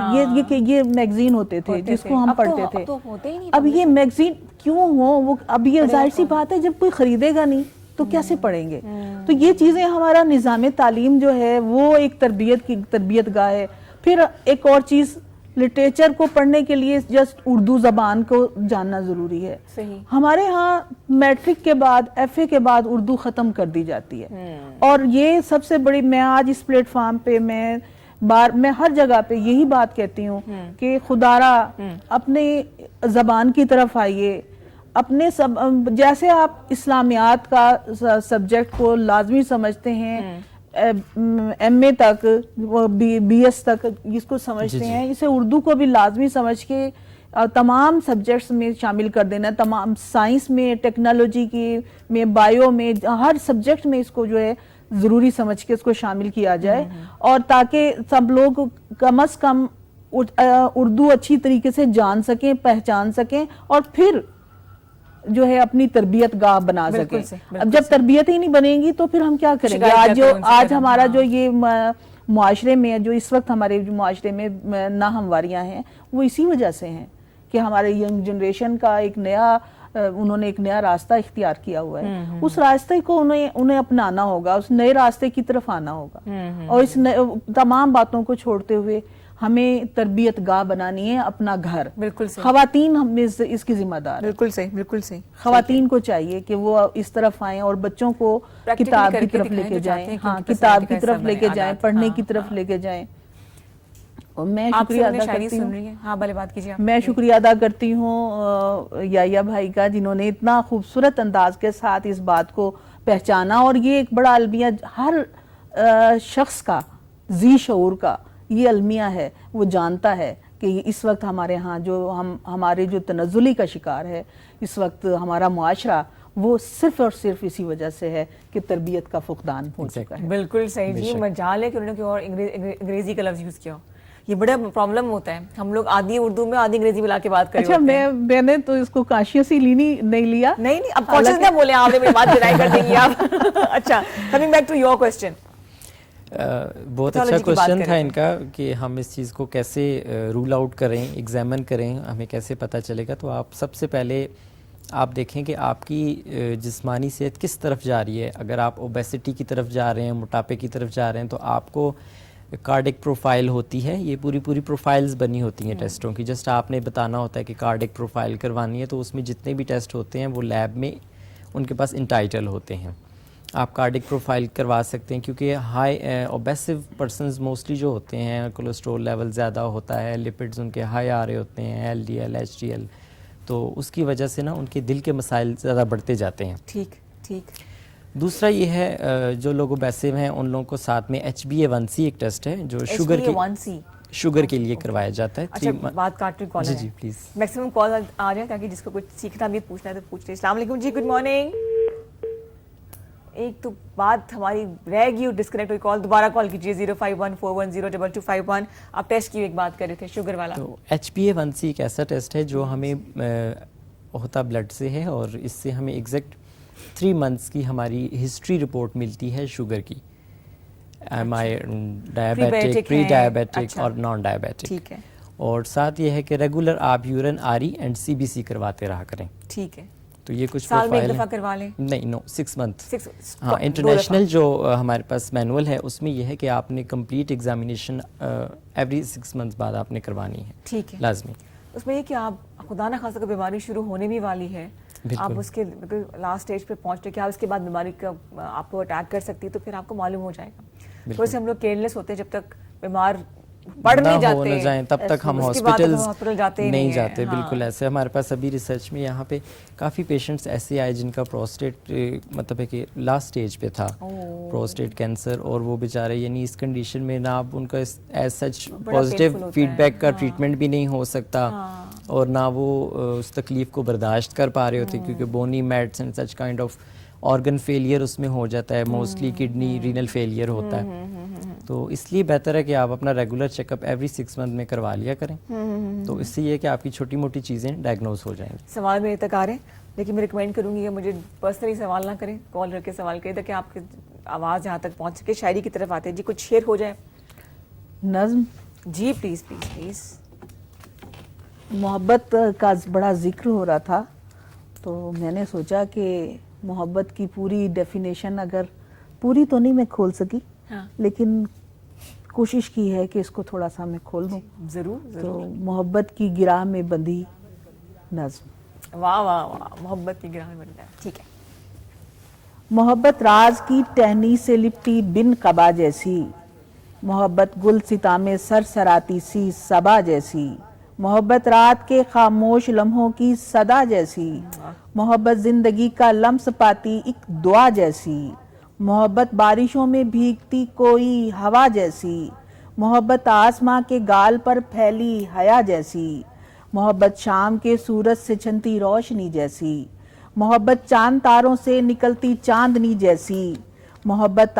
ये मैगजीन होते थे जिसको हम पढ़ते थे। अब ये मैगजीन क्यों हो, वो अब ये जाहिर सी बात है, जब कोई खरीदेगा नहीं तो कैसे पढ़ेंगे? तो ये चीज़ें, हमारा निज़ाम तालीम जो है वो एक तरबियत गाह है। फिर एक और चीज़, लिटरेचर को पढ़ने के लिए जस्ट उर्दू ज़बान को जानना ज़रूरी है। सही। हमारे यहाँ मैट्रिक के बाद, FA के बाद उर्दू ख़त्म कर दी जाती है, और ये सबसे बड़ी, मैं आज इस प्लेटफॉर्म पे मैं हर जगह पे यही बात कहती हूँ कि खुदारा अपने ज़बान की तरफ आइए, अपने जैसे आप इस्लामियात का सब्जेक्ट को लाजमी समझते हैं, MA तक, वो BS तक इसको समझते हैं, इसे उर्दू को भी लाजमी समझ के तमाम सब्जेक्ट्स में शामिल कर देना, तमाम साइंस में, टेक्नोलॉजी में, बायो में, हर सब्जेक्ट में इसको जो है ज़रूरी समझ के इसको शामिल किया जाए, और ताकि सब लोग कम से कम उर्दू अच्छी तरीके से जान सकें, पहचान सकें, और फिर जो है अपनी तरबियत गाह बना सकें। अब जब तरबियत ही नहीं बनेगी तो फिर हम क्या करेंगे? आज हमारा जो ये मुआशरे में, जो इस वक्त हमारे मुआशरे में नाहमवारियां हैं, वो इसी वजह से हैं कि हमारे यंग जनरेशन का उन्होंने एक नया रास्ता इख्तियार किया हुआ है। उस रास्ते को उन्हें अपनाना होगा, उस नए रास्ते की तरफ आना होगा, और इस तमाम बातों को छोड़ते हुए हमें तरबियत गाह बनानी है, अपना घर। बिल्कुल सही। खवातीन हम इसकी जिम्मेदार। बिल्कुल सही, बिल्कुल सही। खवातीन को चाहिए कि वो इस तरफ आए और बच्चों को किताब की तरफ लेके जाएं, हाँ, किताब की तरफ लेके जाएं, पढ़ने की तरफ लेके जाएं। और मैं शुक्रिया अदा करती हूँ, हाँ भले बात कीजिए। मैं शुक्रिया अदा करती हूँ याया भाई का, जिन्होंने इतना खूबसूरत अंदाज के साथ इस बात को पहचाना, और ये एक बड़ा अलमिया हर शख्स का, जी शऊर का ये अलमिया है, वो जानता है कि इस वक्त हमारे यहाँ हमारे जो तनज़्ज़ुली का शिकार है इस वक्त हमारा मुआशरा, वो सिर्फ और सिर्फ इसी वजह से है कि तरबियत का फुकदान हो चुका है। बिल्कुल सही जी, मजाल है कि उन्होंने और अंग्रेजी का लफ्ज़ यूज़ किया, ये बड़ा प्रॉब्लम होता है। हम लोग आधी उर्दू में आधी अंग्रेजी मिला के बात करें। अच्छा, मैंने तो इसको कॉन्शियसली नहीं लिया। नहीं, अब कॉन्शियस ना बोले, आपने मेरी बात डिनाई कर देंगी आप। अच्छा, coming back to your question. बहुत अच्छा क्वेश्चन था इनका कि हम इस चीज़ को कैसे रूल आउट करें, एग्जामिन करें, हमें कैसे पता चलेगा। तो आप सबसे पहले आप देखें कि आपकी जिस्मानी सेहत किस तरफ जा रही है। अगर आप ओबेसिटी की तरफ जा रहे हैं, मोटापे की तरफ जा रहे हैं, तो आपको कार्डिक प्रोफाइल होती है, ये पूरी प्रोफाइल्स बनी होती हैं टेस्टों की। जस्ट आपने बताना होता है कि कार्डिक प्रोफाइल करवानी है, तो उसमें जितने भी टेस्ट होते हैं वो लैब में उनके पास इंटाइटल होते हैं। आप कार्डिक प्रोफाइल करवा सकते हैं, क्योंकि हाई ओबेसिव पर्सनस मोस्टली जो होते हैं, कोलेस्ट्रॉल लेवल ज़्यादा होता है, लिपिड्स उनके हाई आ रहे होते हैं, LDL HDL, तो उसकी वजह से ना उनके दिल के मसाइल ज़्यादा बढ़ते जाते हैं। ठीक। दूसरा ये है जो लोग ओबेसिव हैं उन लोगों को साथ में HbA1c एक टेस्ट है जो शुगर के लिए करवाया जाता है। अच्छा, बात काट रही कॉल जी है। जी प्लीज़। मैक्सिमम कॉल आ रहे हैं ताकि जिसको कुछ सीखना भी पूछना है तो पूछ ले। अस्सलाम वालेकुम जी, गुड मॉर्निंग। एक तो बात हमारी रह गई, डिस्कनेक्ट हुई कॉल, दोबारा कॉल कीजिए 0514102251। आप टेस्ट की एक बात कर रहे थे शुगर वाला। तो HbA1c एक ऐसा टेस्ट है जो हमें होता ब्लड से है और इससे हमें एग्जैक्ट 3 मंथ्स की हमारी हिस्ट्री रिपोर्ट मिलती है शुगर की। एम आई डायबिटिक, प्री डायबिटिक और नॉन डायबिटिक। ठीक है। और साथ ये है कि रेगुलर आप यूरिन आरई एंड CBC करवाते रहा करें। ठीक है। तो ये कुछ साल में एक प्रोफाइल दफा है। करवा लें? नहीं, नो 6 मंथ। हाँ, 2 इंटरनेशनल जो हमारे पास मैनुअल है उसमें यह है कि आपने कंप्लीट एग्जामिनेशन एवरी 6 मंथ बाद आपने करवानी है। ठीक है। लाजमी। उसमें ये कि आप खुदा ना खासा बीमारी शुरू होने भी वाली है, आप उसके लास्ट स्टेज पे पहुंच रहे कि आप इसके बाद बीमारी का आपको अटैक कर सकती है, तो फिर आपको मालूम हो जाएगा। थोड़े से हम लोग केयरलेस होते हैं जब तक बीमार पढ़ नहीं जाते न जाएं तब तक हम हॉस्पिटल जाते नहीं जाते। हाँ। बिल्कुल ऐसे हमारे पास अभी रिसर्च में यहाँ पे काफ़ी पेशेंट्स ऐसे आए जिनका प्रोस्टेट मतलब है कि लास्ट स्टेज पे था प्रोस्टेट कैंसर, और वो बेचारे यानी इस कंडीशन में ना आप उनका एज सच पॉजिटिव फीडबैक का ट्रीटमेंट भी नहीं हो सकता और ना वो उस तकलीफ को बर्दाश्त कर पा रहे होते क्योंकि bony mets and such kind of organ failure उसमें हो जाता है, मोस्टली किडनी रीनल फेलियर होता है। तो इसलिए बेहतर है कि आप अपना रेगुलर चेकअप एवरी 6 मंथ में करवा लिया करें। तो इससे ये कि आपकी छोटी मोटी चीज़ें डायग्नोज हो जाएंगी। सवाल मेरे तक आ रहे हैं, लेकिन मैं रिकमेंड करूंगी कि मुझे पर्सनली सवाल ना करें, कॉल करके सवाल करें ताकि आपकी आवाज़ यहाँ तक पहुँच सके। शायरी की तरफ आते हैं जी, कुछ शेयर हो जाए। नज़्म जी प्लीज़ प्लीज़ प्लीज़। मोहब्बत का बड़ा जिक्र हो रहा था तो मैंने सोचा कि मोहब्बत की पूरी डेफिनेशन, अगर पूरी तो नहीं मैं खोल सकी, हाँ। लेकिन कोशिश की है कि इसको थोड़ा सा मैं खोल दूं। जरूर। तो मोहब्बत की गिराह में बंधी नज़्म। वाह वाह वाह, मोहब्बत की गिराह में बंधी। ठीक है। मोहब्बत राज की टहनी से लिपटी बिन कबा जैसी, मोहब्बत गुल सिता में सरसराती सी सबा जैसी, मोहब्बत रात के खामोश लम्हों की सदा जैसी, मोहब्बत जिंदगी का लम्स पाती एक दुआ जैसी, मोहब्बत बारिशों में भीगती कोई हवा जैसी, मोहब्बत आसमां के गाल पर फैली हया जैसी, मोहब्बत शाम के सूरज से छनती रोशनी जैसी, मोहब्बत चांद तारों से निकलती चांदनी जैसी, मोहब्बत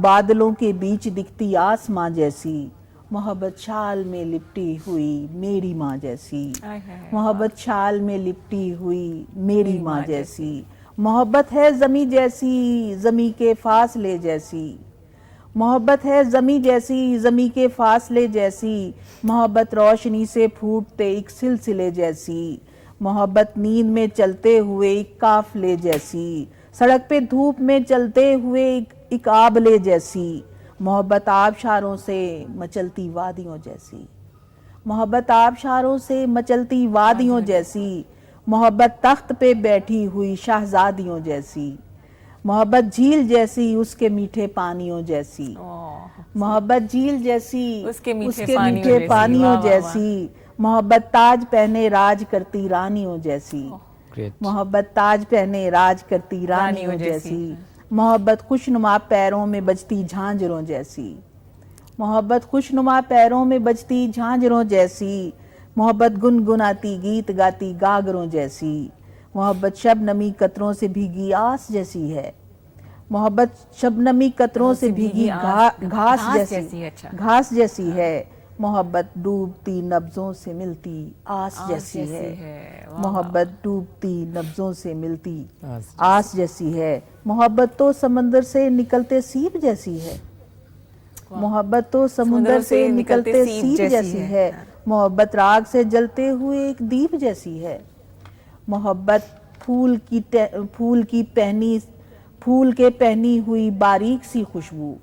बादलों के बीच दिखती आसमां जैसी, मोहब्बत शाल में लिपटी हुई मेरी माँ जैसी, मोहब्बत शाल में लिपटी हुई मेरी माँ जैसी, मोहब्बत है ज़मी जैसी ज़मी के फासले जैसी, मोहब्बत है ज़मी जैसी ज़मी के फासले जैसी, मोहब्बत रोशनी से फूटते एक सिलसिले जैसी, मोहब्बत नींद में चलते हुए एक काफले जैसी, सड़क पे धूप में चलते हुए एक आबले जैसी, मोहब्बत आबशारों से मचलती वादियों जैसी, मोहब्बत आबशारों से मचलती वादियों जैसी, मोहब्बत तख्त पे बैठी हुई शहजादियों जैसी, मोहब्बत झील जैसी उसके मीठे पानियों जैसी, मोहब्बत झील जैसी उसके मीठे पानियों जैसी, मोहब्बत ताज पहने राज करती रानियों जैसी, मोहब्बत ताज पहने राज करती रानियों जैसी, मोहब्बत खुशनुमा पैरों में बजती झांझरों जैसी, मोहब्बत खुशनुमा पैरों में बजती झांझरों जैसी, मोहब्बत गुनगुनाती गीत गाती गागरों जैसी, मोहब्बत शबनमी कतरों से भीगी आस जैसी है, मोहब्बत शबनमी कतरों से भीगी घास जैसी है, मोहब्बत डूबती नब्जों से मिलती आस जैसी है, मोहब्बत डूबती नब्जों से मिलती आस जैसी है, मोहब्बत तो समंदर से निकलते सीप जैसी है, मोहब्बत तो समुंदर से निकलते सीप जैसी है, मोहब्बत राग से जलते हुए एक दीप जैसी है, मोहब्बत फूल के पहनी हुई बारीक सी खुशबू,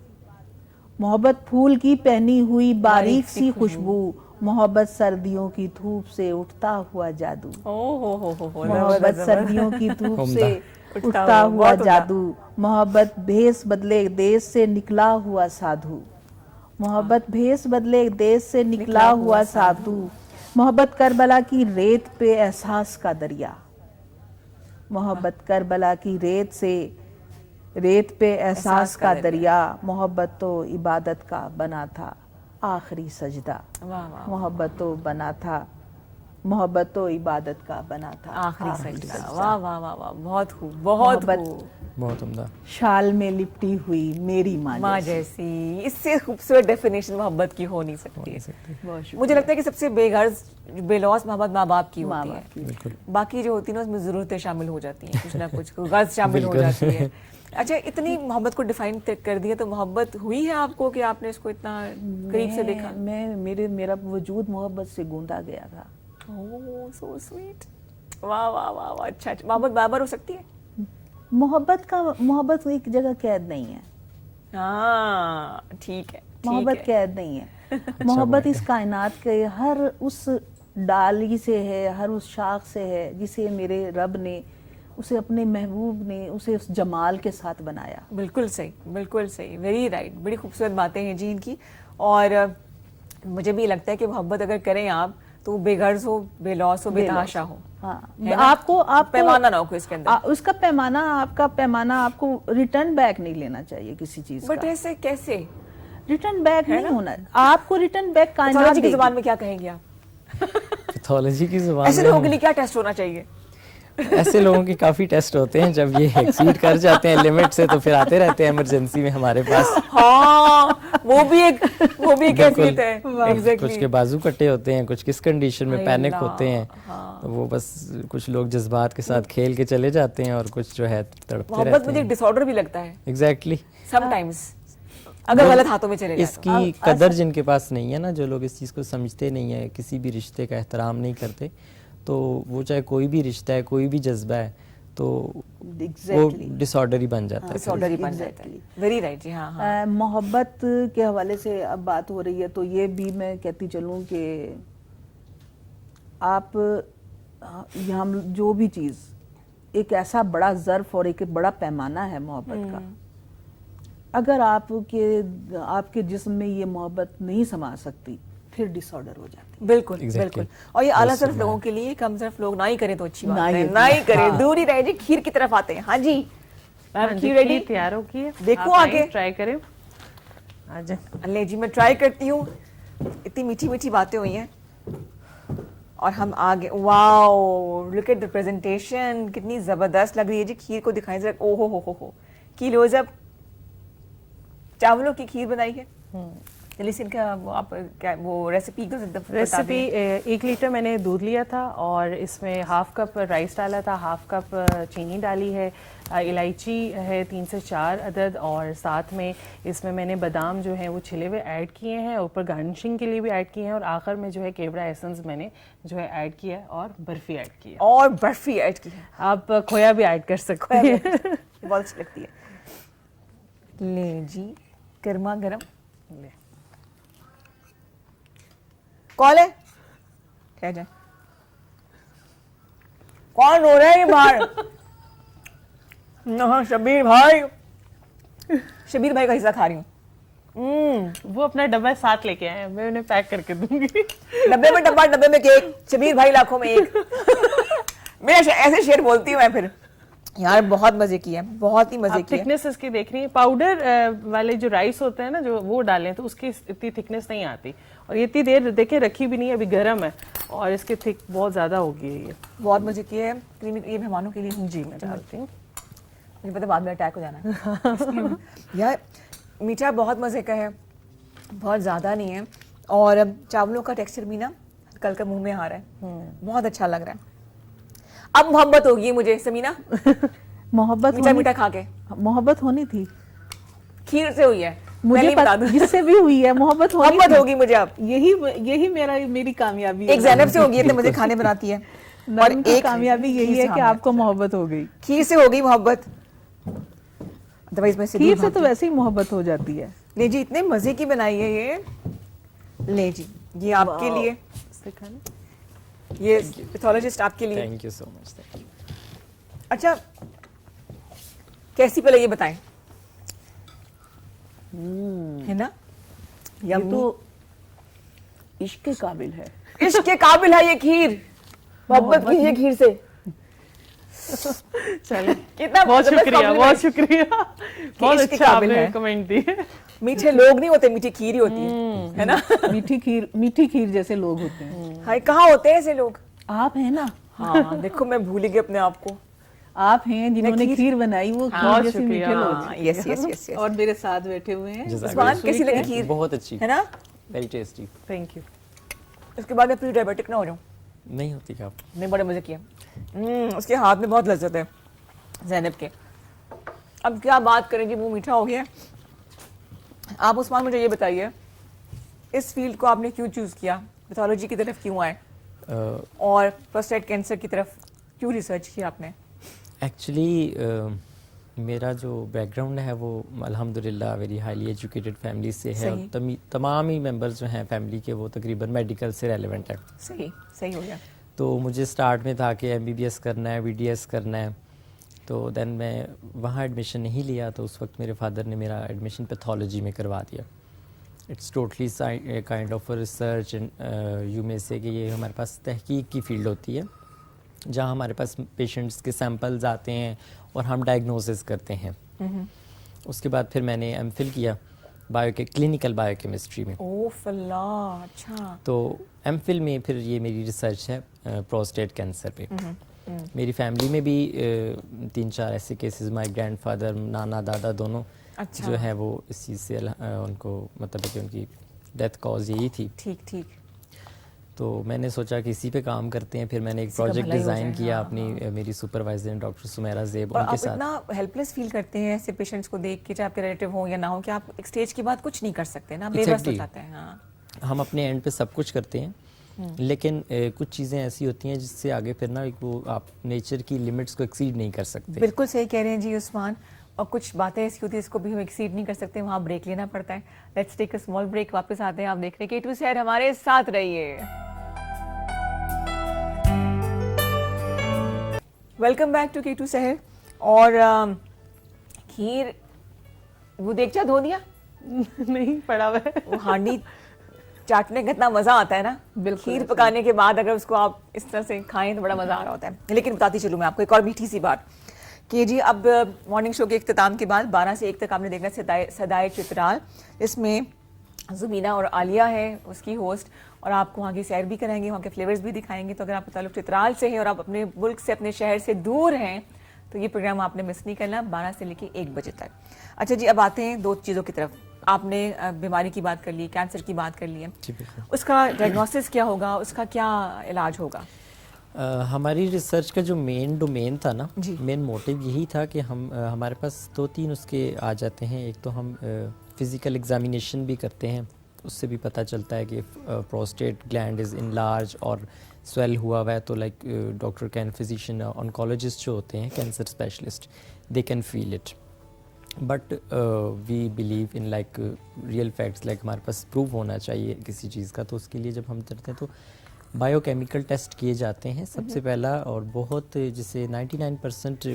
मोहब्बत फूल की पहनी हुई बारीक सी खुशबू, मोहब्बत सर्दियों की धूप से उठता हुआ जादू, मोहब्बत सर्दियों की धूप से उठता हुआ जादू, मोहब्बत भेस बदले देश से निकला हुआ साधु, मोहब्बत भेस बदले देश से निकला हुआ साधु, मोहब्बत करबला की रेत पे एहसास का दरिया, मोहब्बत करबला की रेत पे एहसास का दरिया, मोहब्बत तो इबादत का बना था आखिरी सजदा, वाह वाह, मोहब्बत तो बना था, मोहब्बत तो इबादत का बना था, आखिरी सजदा, वाह वाह वाह वाह, बहुत खूब, बहुत मोहब्बत खूब, बहुत उम्दा। शाल में लिपटी हुई मेरी माँ माँ जैसी, इससे खूबसूरत डेफिनेशन मोहब्बत की हो नहीं सकती है। मुझे लगता है कि सबसे बेगर्ज बेलौस मोहब्बत माँ बाप की होती है, बाकी जो होती है ना उसमें ज़रूरतें शामिल हो जाती हैं, कुछ ना कुछ गर्ज शामिल हो जाती है। अच्छा, इतनी मोहब्बत को डिफाइन कर दिया, तो मोहब्बत हुई है आपको कि आपने इसको इतना करीब से देखा? मेरा वजूद मोहब्बत से गूंदा गया था। ओह सो स्वीट, वाह वाह वाह वाह, अच्छा, मोहब्बत बार-बार हो सकती है? मोहब्बत एक जगह कैद नहीं है। हाँ ठीक है, मोहब्बत कैद नहीं है। मोहब्बत इस कायनात के हर उस डाली से है, हर उस शाख से है जिसे मेरे रब ने, उसे अपने महबूब ने, उसे उस जमाल के साथ बनाया। बिल्कुल सही, वेरी राइट। बड़ी खूबसूरत बातें हैं जी इनकी। और मुझे भी लगता है कि मोहब्बत अगर करें आप तो बेगर्ज हो, बेलौस हो, बेतहाशा हो। हाँ, आपको पैमाना ना हो इसके अंदर, उसका पैमाना, आपका पैमाना आपको रिटर्न बैक नहीं लेना चाहिए किसी चीज का। बट ऐसे कैसे रिटर्न बैक नहीं होना, आपको रिटर्न बैक कायनात की जुबान में क्या कहेंगे आप? पैथोलॉजी की जुबान ऐसे लोगों के लिए क्या टेस्ट होना चाहिए? ऐसे लोगों के काफी टेस्ट होते हैं, जब ये एक्सीड कर जाते हैं लिमिट से तो फिर आते रहते हैं इमरजेंसी में हमारे पास। हाँ, वो भी एक कैफियत है। Exactly. कुछ के बाजू कटे होते हैं, कुछ किस कंडीशन में पैनिक होते हैं, तो वो बस कुछ लोग जज्बात के साथ खेल के चले जाते हैं और कुछ जो है तड़पते रहते हैं। मोहब्बत मुझे एक डिसऑर्डर भी लगता है। एग्जैक्टली, समटाइम्स अगर गलत हाथों में चले जाए। इसकी कदर जिनके पास नहीं है ना, जो लोग इस चीज़ को समझते नहीं है, किसी भी रिश्ते का एहतराम नहीं करते, तो वो चाहे कोई भी रिश्ता है, कोई भी जज्बा है, तो वो डिसऑर्डर ही बन जाता है। डिसऑर्डर ही बन जाता है। वेरी राइट जी। हाँ। मोहब्बत के हवाले से अब बात हो रही है, तो ये भी मैं कहती चलूँ कि आप हम जो भी चीज़ एक ऐसा बड़ा ज़र्फ और एक बड़ा पैमाना है मोहब्बत का, अगर आपके जिस्म में ये मोहब्बत नहीं समा सकती, फिर डिसऑर्डर हो जाती है। बिल्कुल बिल्कुल। और ये आला ज़र्फ लोगों के लिए, कम ज़र्फ लोग ना ही करें तो अच्छी बात है, ना ही करें, दूर ही रह जी। खीर की तरफ आते हैं। हाँ जी, खीर रेडी, तैयार हो गई है, देखो आगे ट्राई करें। आज ले जी, मैं ट्राई करती हूँ। इतनी मीठी मीठी बातें हुई हैं और हम आगे। Wow, look at the presentation, कितनी जबरदस्त लग रही है जी। खीर को दिखाएं जरा। ओहो हो की लोजब चावलों की खीर बनाई है। चलिए इनका वो आप क्या वो रेसिपी 1 लीटर मैंने दूध लिया था और इसमें हाफ कप राइस डाला था, हाफ कप चीनी डाली है, इलायची है 3 से 4 अदद, और साथ में इसमें मैंने बादाम जो है वो छिले हुए ऐड किए हैं, ऊपर गार्निशिंग के लिए भी ऐड किए हैं, और आखिर में जो है केवड़ा एसेंस मैंने जो है ऐड किया है, और बर्फी ऐड की है। और बर्फी ऐड की है, आप खोया भी ऐड कर सकते हैं। बहुत अच्छी लगती है। ले जी, गर्मा गर्म। ले कॉल है, क्या जाए? कौन रो रहा है ये बाहर? हाँ, शबीर भाई का हिस्सा खा रही हूँ। वो अपना डब्बा साथ लेके आए हैं, मैं उन्हें पैक करके दूंगी। डब्बे में डब्बा, डब्बे में केक, शबीर भाई लाखों में एक। मैं ऐसे शेर बोलती हूँ मैं फिर। यार बहुत मजे की है, बहुत ही मजे की है। थिकनेस इसकी देख रही है, पाउडर वाले जो राइस होते हैं ना, जो वो डालें तो उसकी इतनी थिकनेस नहीं आती, और ये इतनी देर देखे रखी भी नहीं है, अभी गर्म है और इसकी थिक बहुत ज्यादा होगी। ये बहुत मजे की है। क्रीमी, ये मेहमानों के लिए जी मैं डालती हूँ, मुझे पता बाद में अटैक हो जाना है। यार मीठा बहुत मजे का है, बहुत ज्यादा नहीं है, और चावलों का टेक्सचर भी ना कल का मुंह में आ रहा है, बहुत अच्छा लग रहा है। अब मोहब्बत होगी मुझे समीना। मोहब्बत मीठा मीठा खा के मोहब्बत होनी थी, खीर से हुई है, मुझे पता, जिससे भी हुई है मोहब्बत होगी मुझे। अब यही मेरी कामयाबी है। एक ज़ैनब से होगी है, तो मुझे खाने बनाती है, और एक कामयाबी यही है कि आपको मोहब्बत हो गई। खीर से हो गई मोहब्बत, खीर से तो वैसे ही मोहब्बत हो जाती है। ले जी, इतने मजे की बनाई है ये। ले जी, ये आपके लिए, ये पैथोलॉजिस्ट आपके लिए। Thank you so much. अच्छा, कैसी पहले ये बताएं, है ना? ये तो इश्क के काबिल है। इश्क के काबिल है ये खीर। मोहब्बत कीजिए खीर से। चलो कितना बहुत जबरदस्त शुक्रिया, compliment। बहुत शुक्रिया, बहुत इसके अच्छा काबिल आपने है। कमेंट दिए। मीठे लोग नहीं होते, मीठी खीर ही होती है ना? मीठी खीर जैसे लोग होते हैं। हाय, कहाँ होते हैं ऐसे लोग? आप हैं ना, हाँ देखो, मैं भूल ही गई अपने आप को। आप हैं जिन्होंने खीर- खीर बनाई, वो खीर बहुत जैसे शुक्रिया। मीठे लोग। हाँ, यस यस यस यस। और मेरे साथ बैठे हुए हैं उस्मान, कैसी लगी खीर? बहुत अच्छी, है ना? Very tasty. Thank you. उसके बाद मैं प्री डायबिटिक ना हो जाऊँ। नहीं होती क्या? नहीं, बड़े मजे किया। उसके हाथ में बहुत लज्जत है ज़ैनब के। अब क्या बात करें जी, मुंह मीठा हो गया। आप उस्मान मुझे ये बताइए, इस फील्ड को आपने क्यों चूज़ किया? पैथोलॉजी की तरफ क्यों आए और प्रोस्टेट कैंसर की तरफ क्यों रिसर्च किया आपने? एक्चुअली मेरा जो बैकग्राउंड है वो अल्हम्दुलिल्लाह वेरी हाईली एजुकेटेड फैमिली से है, और तमाम ही मेंबर्स जो हैं फैमिली के वो तकरीबन मेडिकल से रेलेवेंट है। सही सही हो गया। तो मुझे स्टार्ट में था कि MBBS करना है, VDS करना है, तो देन मैं वहाँ एडमिशन नहीं लिया, तो उस वक्त मेरे फादर ने मेरा एडमिशन पैथोलॉजी में करवा दिया। It's totally kind of research you में से कि ये हमारे पास तहकीक की फील्ड होती है, जहाँ हमारे पास पेशेंट्स के सैंपल्स आते हैं और हम डायग्नोसिस करते हैं। उसके बाद फिर मैंने MPhil किया क्लिनिकल बायोकेमिस्ट्री में। ओह फल्लाह, अच्छा। तो MPhil में फिर ये मेरी रिसर्च है प्रोस्टेट कैंसर पे। मेरी फैमिली में भी 3-4 ऐसे केसेस, माय ग्रैंडफादर, नाना दादा दोनों अच्छा। जो है वो इस चीज़ से उनको मतलब है कि उनकी डेथ कॉज यही थी। ठीक ठीक। तो मैंने सोचा कि इसी पे काम करते हैं। फिर मैंने एक इसी का प्रोजेक्ट भला ही हो डिज़ाइन जाए, किया हाँ, अपनी मेरी सुपरवाइजर डॉक्टर सुमेरा ज़ेब, और उनके आप साथ। इतना हेल्पलेस फील करते हैं ऐसे पेशेंट्स को देख के, चाहे आपके रिलेटिव हो या ना हो, कि आप एक स्टेज के बाद कुछ नहीं कर सकते ना, बेबस हो Exactly. जाते हैं। हाँ, हम अपने एंड पे सब कुछ करते हैं, लेकिन कुछ चीज़ें ऐसी होती हैं जिससे आगे फिर ना वो आप नेचर की लिमिट्स को एक्सीड नहीं कर सकते। बिल्कुल सही कह रहे हैं जी उस्मान। और कुछ बातें ऐसी होती है जिसको भी हम एक्सीड नहीं कर सकते, वहाँ ब्रेक लेना पड़ता है। Let's take a small break, वापस आते हैं। आप देख रहे हैं K2 शहर, हमारे साथ रहिए। वेलकम बैक टू K2 शहर। और खीर, वो देगचा धो दिया? नहीं पड़ा हुआ है। वो हांडी चाटने का इतना मजा आता है ना, बिल्कुल खीर ऐसा। पकाने के बाद अगर उसको आप इस तरह से खाएं तो बड़ा मजा आ रहा होता है। लेकिन बताती चलूँ मैं आपको एक और मीठी सी बात कि जी, अब मॉर्निंग शो के इख्तिताम के बाद 12 से 1 तक आपने देखना सदाए चित्राल, इसमें ज़ुबीना और आलिया है उसकी होस्ट, और आपको वहाँ की सैर भी कराएंगे, वहाँ के फ्लेवर्स भी दिखाएंगे। तो अगर आपका ताल्लुक चित्राल से है और आप अपने मुल्क से, अपने शहर से दूर हैं, तो ये प्रोग्राम आपने मिस नहीं करना 12 से लेकर 1 बजे तक। अच्छा जी, अब आते हैं 2 चीज़ों की तरफ। आपने बीमारी की बात कर ली, कैंसर की बात कर ली है, जी बिल्कुल। उसका डायग्नोसिस क्या होगा, उसका क्या इलाज होगा? हमारी रिसर्च का जो मेन डोमेन था ना, जी। मेन मोटिव यही था कि हम हमारे पास 2-3 उसके आ जाते हैं। एक तो हम फिज़िकल एग्जामिनेशन भी करते हैं, उससे भी पता चलता है कि प्रोस्टेट ग्लैंड इज़ इनलार्ज और स्वेल हुआ है, तो like doctor can, physician, oncologist जो होते हैं, cancer specialist, they can feel it. But we believe in like real facts, like हमारे पास प्रूव होना चाहिए किसी चीज़ का। तो उसके लिए जब हम करते हैं तो बायोकेमिकल टेस्ट किए जाते हैं सबसे पहला, और बहुत जिसे 99%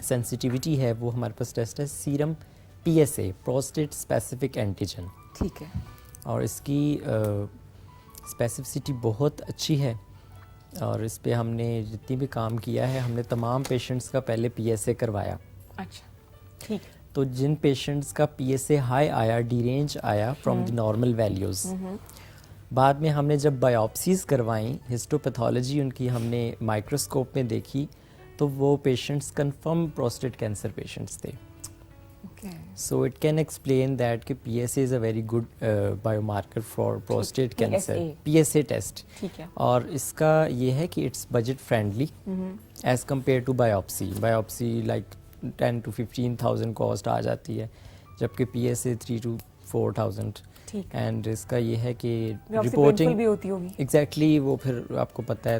सेंसिटिविटी है वो हमारे पास टेस्ट है serum PSA, prostate specific antigen. ठीक है। और इसकी स्पेसिफिसिटी बहुत अच्छी है, और इस पे हमने जितनी भी काम किया है, हमने तमाम पेशेंट्स का पहले PSA करवाया। अच्छा, ठीक है। तो जिन पेशेंट्स का PSA हाई आया, डी रेंज आया फ्रॉम द नॉर्मल वैल्यूज़, बाद में हमने जब बायोप्सीज करवाई, हिस्टोपैथोलॉजी उनकी हमने माइक्रोस्कोप में देखी, तो वो patients confirm prostate cancer patients थे। So it can explain that कि PSA is a very good biomarker for prostate cancer, PSA test. ठीक है। और इसका ये है कि it's budget friendly as compare to biopsy. Biopsy like 10 to 15,000 cost आ जाती है, जबकि PSA 3 to 4,000। ठीक। एंड इसका ये है कि रिपोर्टिंग भी होती होगी। एग्जैक्टली, वो फिर आपको पता है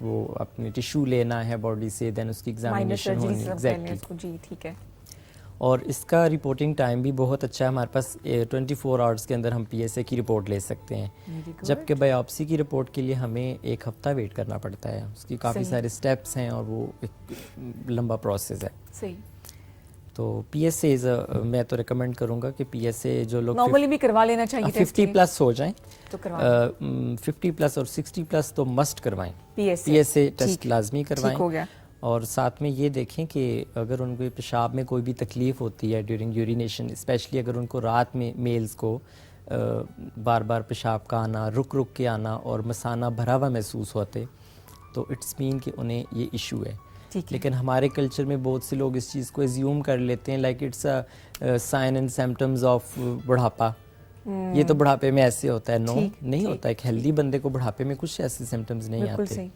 वो अपने टिश्यू लेना है बॉडी से, देन उसकी एग्जामिनेशन होनी है। एग्जैक्टली जी, ठीक है। और इसका रिपोर्टिंग टाइम भी बहुत अच्छा है, हमारे पास 24 आवर्स के अंदर हम PSA की रिपोर्ट ले सकते हैं, जबकि बायोप्सी की रिपोर्ट के लिए हमें 1 हफ्ता वेट करना पड़ता है। उसकी काफ़ी सारे स्टेप्स हैं और वो एक लंबा प्रोसेस है। सही। तो PSA मैं तो रिकमेंड करूँगा कि PSA जो लोग नॉर्मली भी करवा लेना चाहिए, 50 प्लस हो जाएं तो करवा 50 प्लस और 60 प्लस तो मस्ट करवाएं। PSA टेस्ट लाजमी करवाएं। ठीक हो गया। और साथ में ये देखें कि अगर उनको पेशाब में कोई भी तकलीफ़ होती है ड्यूरिंग यूरिनेशन, स्पेशली अगर उनको रात में मेल्स को बार बार पेशाब का आना, रुक रुक के आना और मसाना भरा हुआ महसूस होते, तो इट्स मीन कि उन्हें ये इशू है। लेकिन हमारे कल्चर में बहुत से लोग इस चीज़ को एज्यूम कर लेते हैं like it's a sign and symptoms of बुढ़ापा। ये तो बुढ़ापे में ऐसे होता है। नो, नहीं होता। एक हेल्दी बंदे को बुढ़ापे में कुछ ऐसे सिम्टम्स नहीं आते।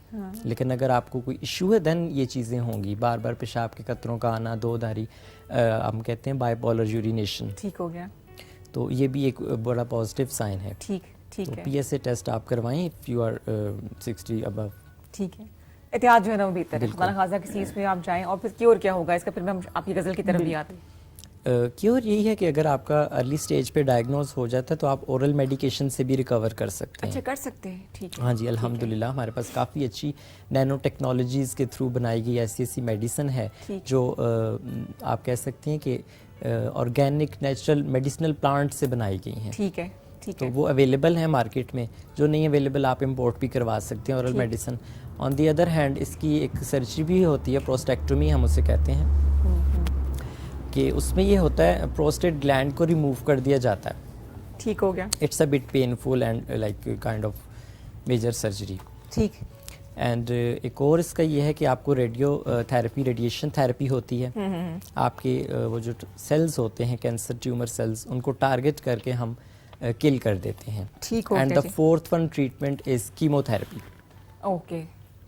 लेकिन अगर आपको कोई इशू है देन ये चीज़ें होंगी, बार बार पेशाब के कतरों का आना, दो धारी हम कहते हैं बाइपोलर यूरिनेशन। ठीक हो गया, तो ये भी एक बड़ा पॉजिटिव साइन है। ठीक है। PSA टेस्ट आप करवाएं इफ़ यू आर 60 अबव। ठीक है, एहतियात जो है ना वो बेहतर है। खुदा खासा किसी इसमें आप जाएं। और फिर क्योर क्या होगा इसका, फिर हम आपकी गज़ल की तरफ भी आते हैं। क्योर यही है कि अगर आपका अर्ली स्टेज पे डायग्नोज हो जाता है तो आप ओरल मेडिकेशन से भी रिकवर कर सकते हैं। अच्छा, कर सकते हैं। ठीक है। हाँ जी, अल्हम्दुलिल्लाह हमारे पास काफ़ी अच्छी नैनो टेक्नोलॉजीज़ के थ्रू बनाई गई ऐसी मेडिसिन है जो आप कह सकते हैं कि ऑर्गेनिक नेचुरल मेडिसिनल प्लांट से बनाई गई हैं। ठीक है। तो वो अवेलेबल है मार्केट में, जो नहीं अवेलेबल आप इंपोर्ट भी करवा सकते हैं oral medicine. On the other hand इसकी एक सर्जरी भी होती है, प्रोस्टेक्टोमी हम उसे कहते हैं, कि उसमें ये होता है प्रोस्टेट ग्लैंड को रिमूव कर दिया जाता है। ठीक हो गया। It's a bit painful and like kind of major surgery. ठीक। एंड एक और इसका ये है कि आपको रेडियो थेरेपी, रेडिएशन थेरेपी होती है। आपके वो जो सेल्स होते हैं कैंसर ट्यूमर सेल्स, उनको टारगेट करके हम किल कर देते हैं। ठीक हो। And the fourth one treatment is chemotherapy. Okay.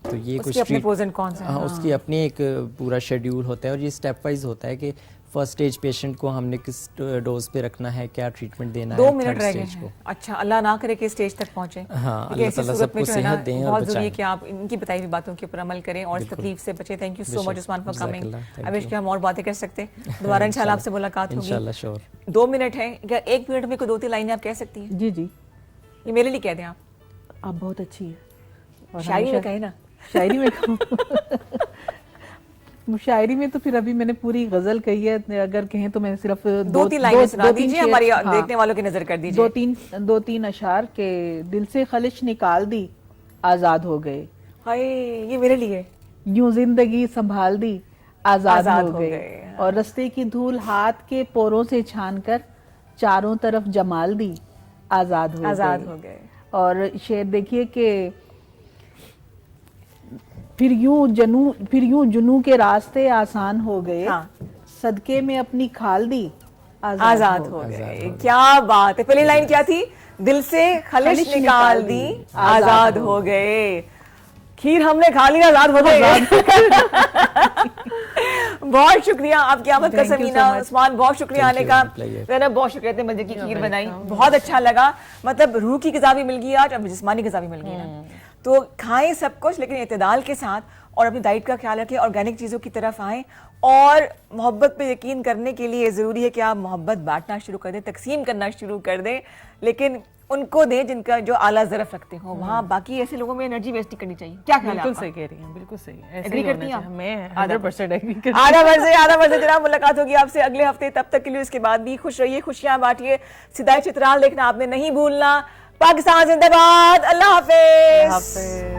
तो ये उसकी कुछ अपने प्रोज एंड कॉन्स हैं। हाँ, उसकी अपनी एक पूरा शेड्यूल होता है और ये स्टेप वाइज होता है कि फर्स्ट स्टेज पेशेंट को हमने किस डोज पे रखना है, क्या ट्रीटमेंट देना है। 2 मिनट रह गए हैं। अच्छा, अल्लाह ना करे कि स्टेज तक पहुंचे। हाँ, अल्लाह ताला सबको सेहत दें और बहुत जरूरी है बचाएं। कि आप इनकी बताई हुई बातों के ऊपर अमल करें और इस तकलीफ से बचें। Thank you so much Usman for coming. I wish कि हम और बातें कर सकते हैं। दोबारा इंशाल्लाह आपसे मुलाकात होगी इंशाल्लाह। श्योर। 2 मिनट है क्या? 1 मिनट में कोई 2-3 लाइनें आप कह सकती हैं? जी। ये मेरे लिए कह दें आप बहुत अच्छी है। और शायरी में कहें ना। शायरी में शायरी में तो फिर अभी मैंने पूरी गजल कही है, अगर कहें तो मैं सिर्फ 2-3 लाइनें सुना दीजिए, हमारी देखने वालों की नजर कर दीजिए। 2-3 अशार के दिल से खलिश निकाल दी, आजाद हो गए। हाय, ये मेरे लिए। यूं जिंदगी संभाल दी, आजाद हो गए। और रस्ते की धूल हाथ के पोरों से छान कर चारों तरफ जमाल दी, आजाद हो गए। और शेर देखिए कि फिर यूं जुनू के रास्ते आसान हो गए। हाँ। सदके में अपनी खाल दी, आजाद हो गए। क्या बात है। पहली लाइन क्या थी? दिल से खलिश निकाल दी, आजाद हो गए। खीर हमने खा ली, आजाद हो गए। बहुत शुक्रिया आपकी आमद का समीना। उस्मान, बहुत शुक्रिया आने का। ज़ैनब, बहुत शुक्रिया, इतने मजे की खीर बनाई, बहुत अच्छा लगा। मतलब रूह की ग़िज़ा भी मिल गई आज, अब जिस्मानी ग़िज़ा भी मिल गई ना। तो खाएं सब कुछ लेकिन इत्तेदाल के साथ, और अपनी डाइट का ख्याल रखें, ऑर्गेनिक चीज़ों की तरफ आएं। और मोहब्बत पे यकीन करने के लिए ज़रूरी है कि आप मोहब्बत बांटना शुरू कर दें, तकसीम करना शुरू कर दें, लेकिन उनको दें जिनका जो आला ज़रफ़ रखते हो। वहाँ बाकी ऐसे लोगों में एनर्जी वेस्ट नहीं करनी चाहिए। क्या ख्याल है? बिल्कुल सही कह रही हैं, बिल्कुल सही। एग्री करती हैं? मैं 100% एग्री करती हूं। आधा वर्ष जनाब। मुलाकात होगी आपसे अगले हफ्ते, तब तक के लिए उसके बाद भी खुश रहिए, खुशियां बांटिए। सिदाई चित्राल देखना आपने नहीं भूलना। पाकिस्तान जिंदाबाद। अल्लाह हाफिज।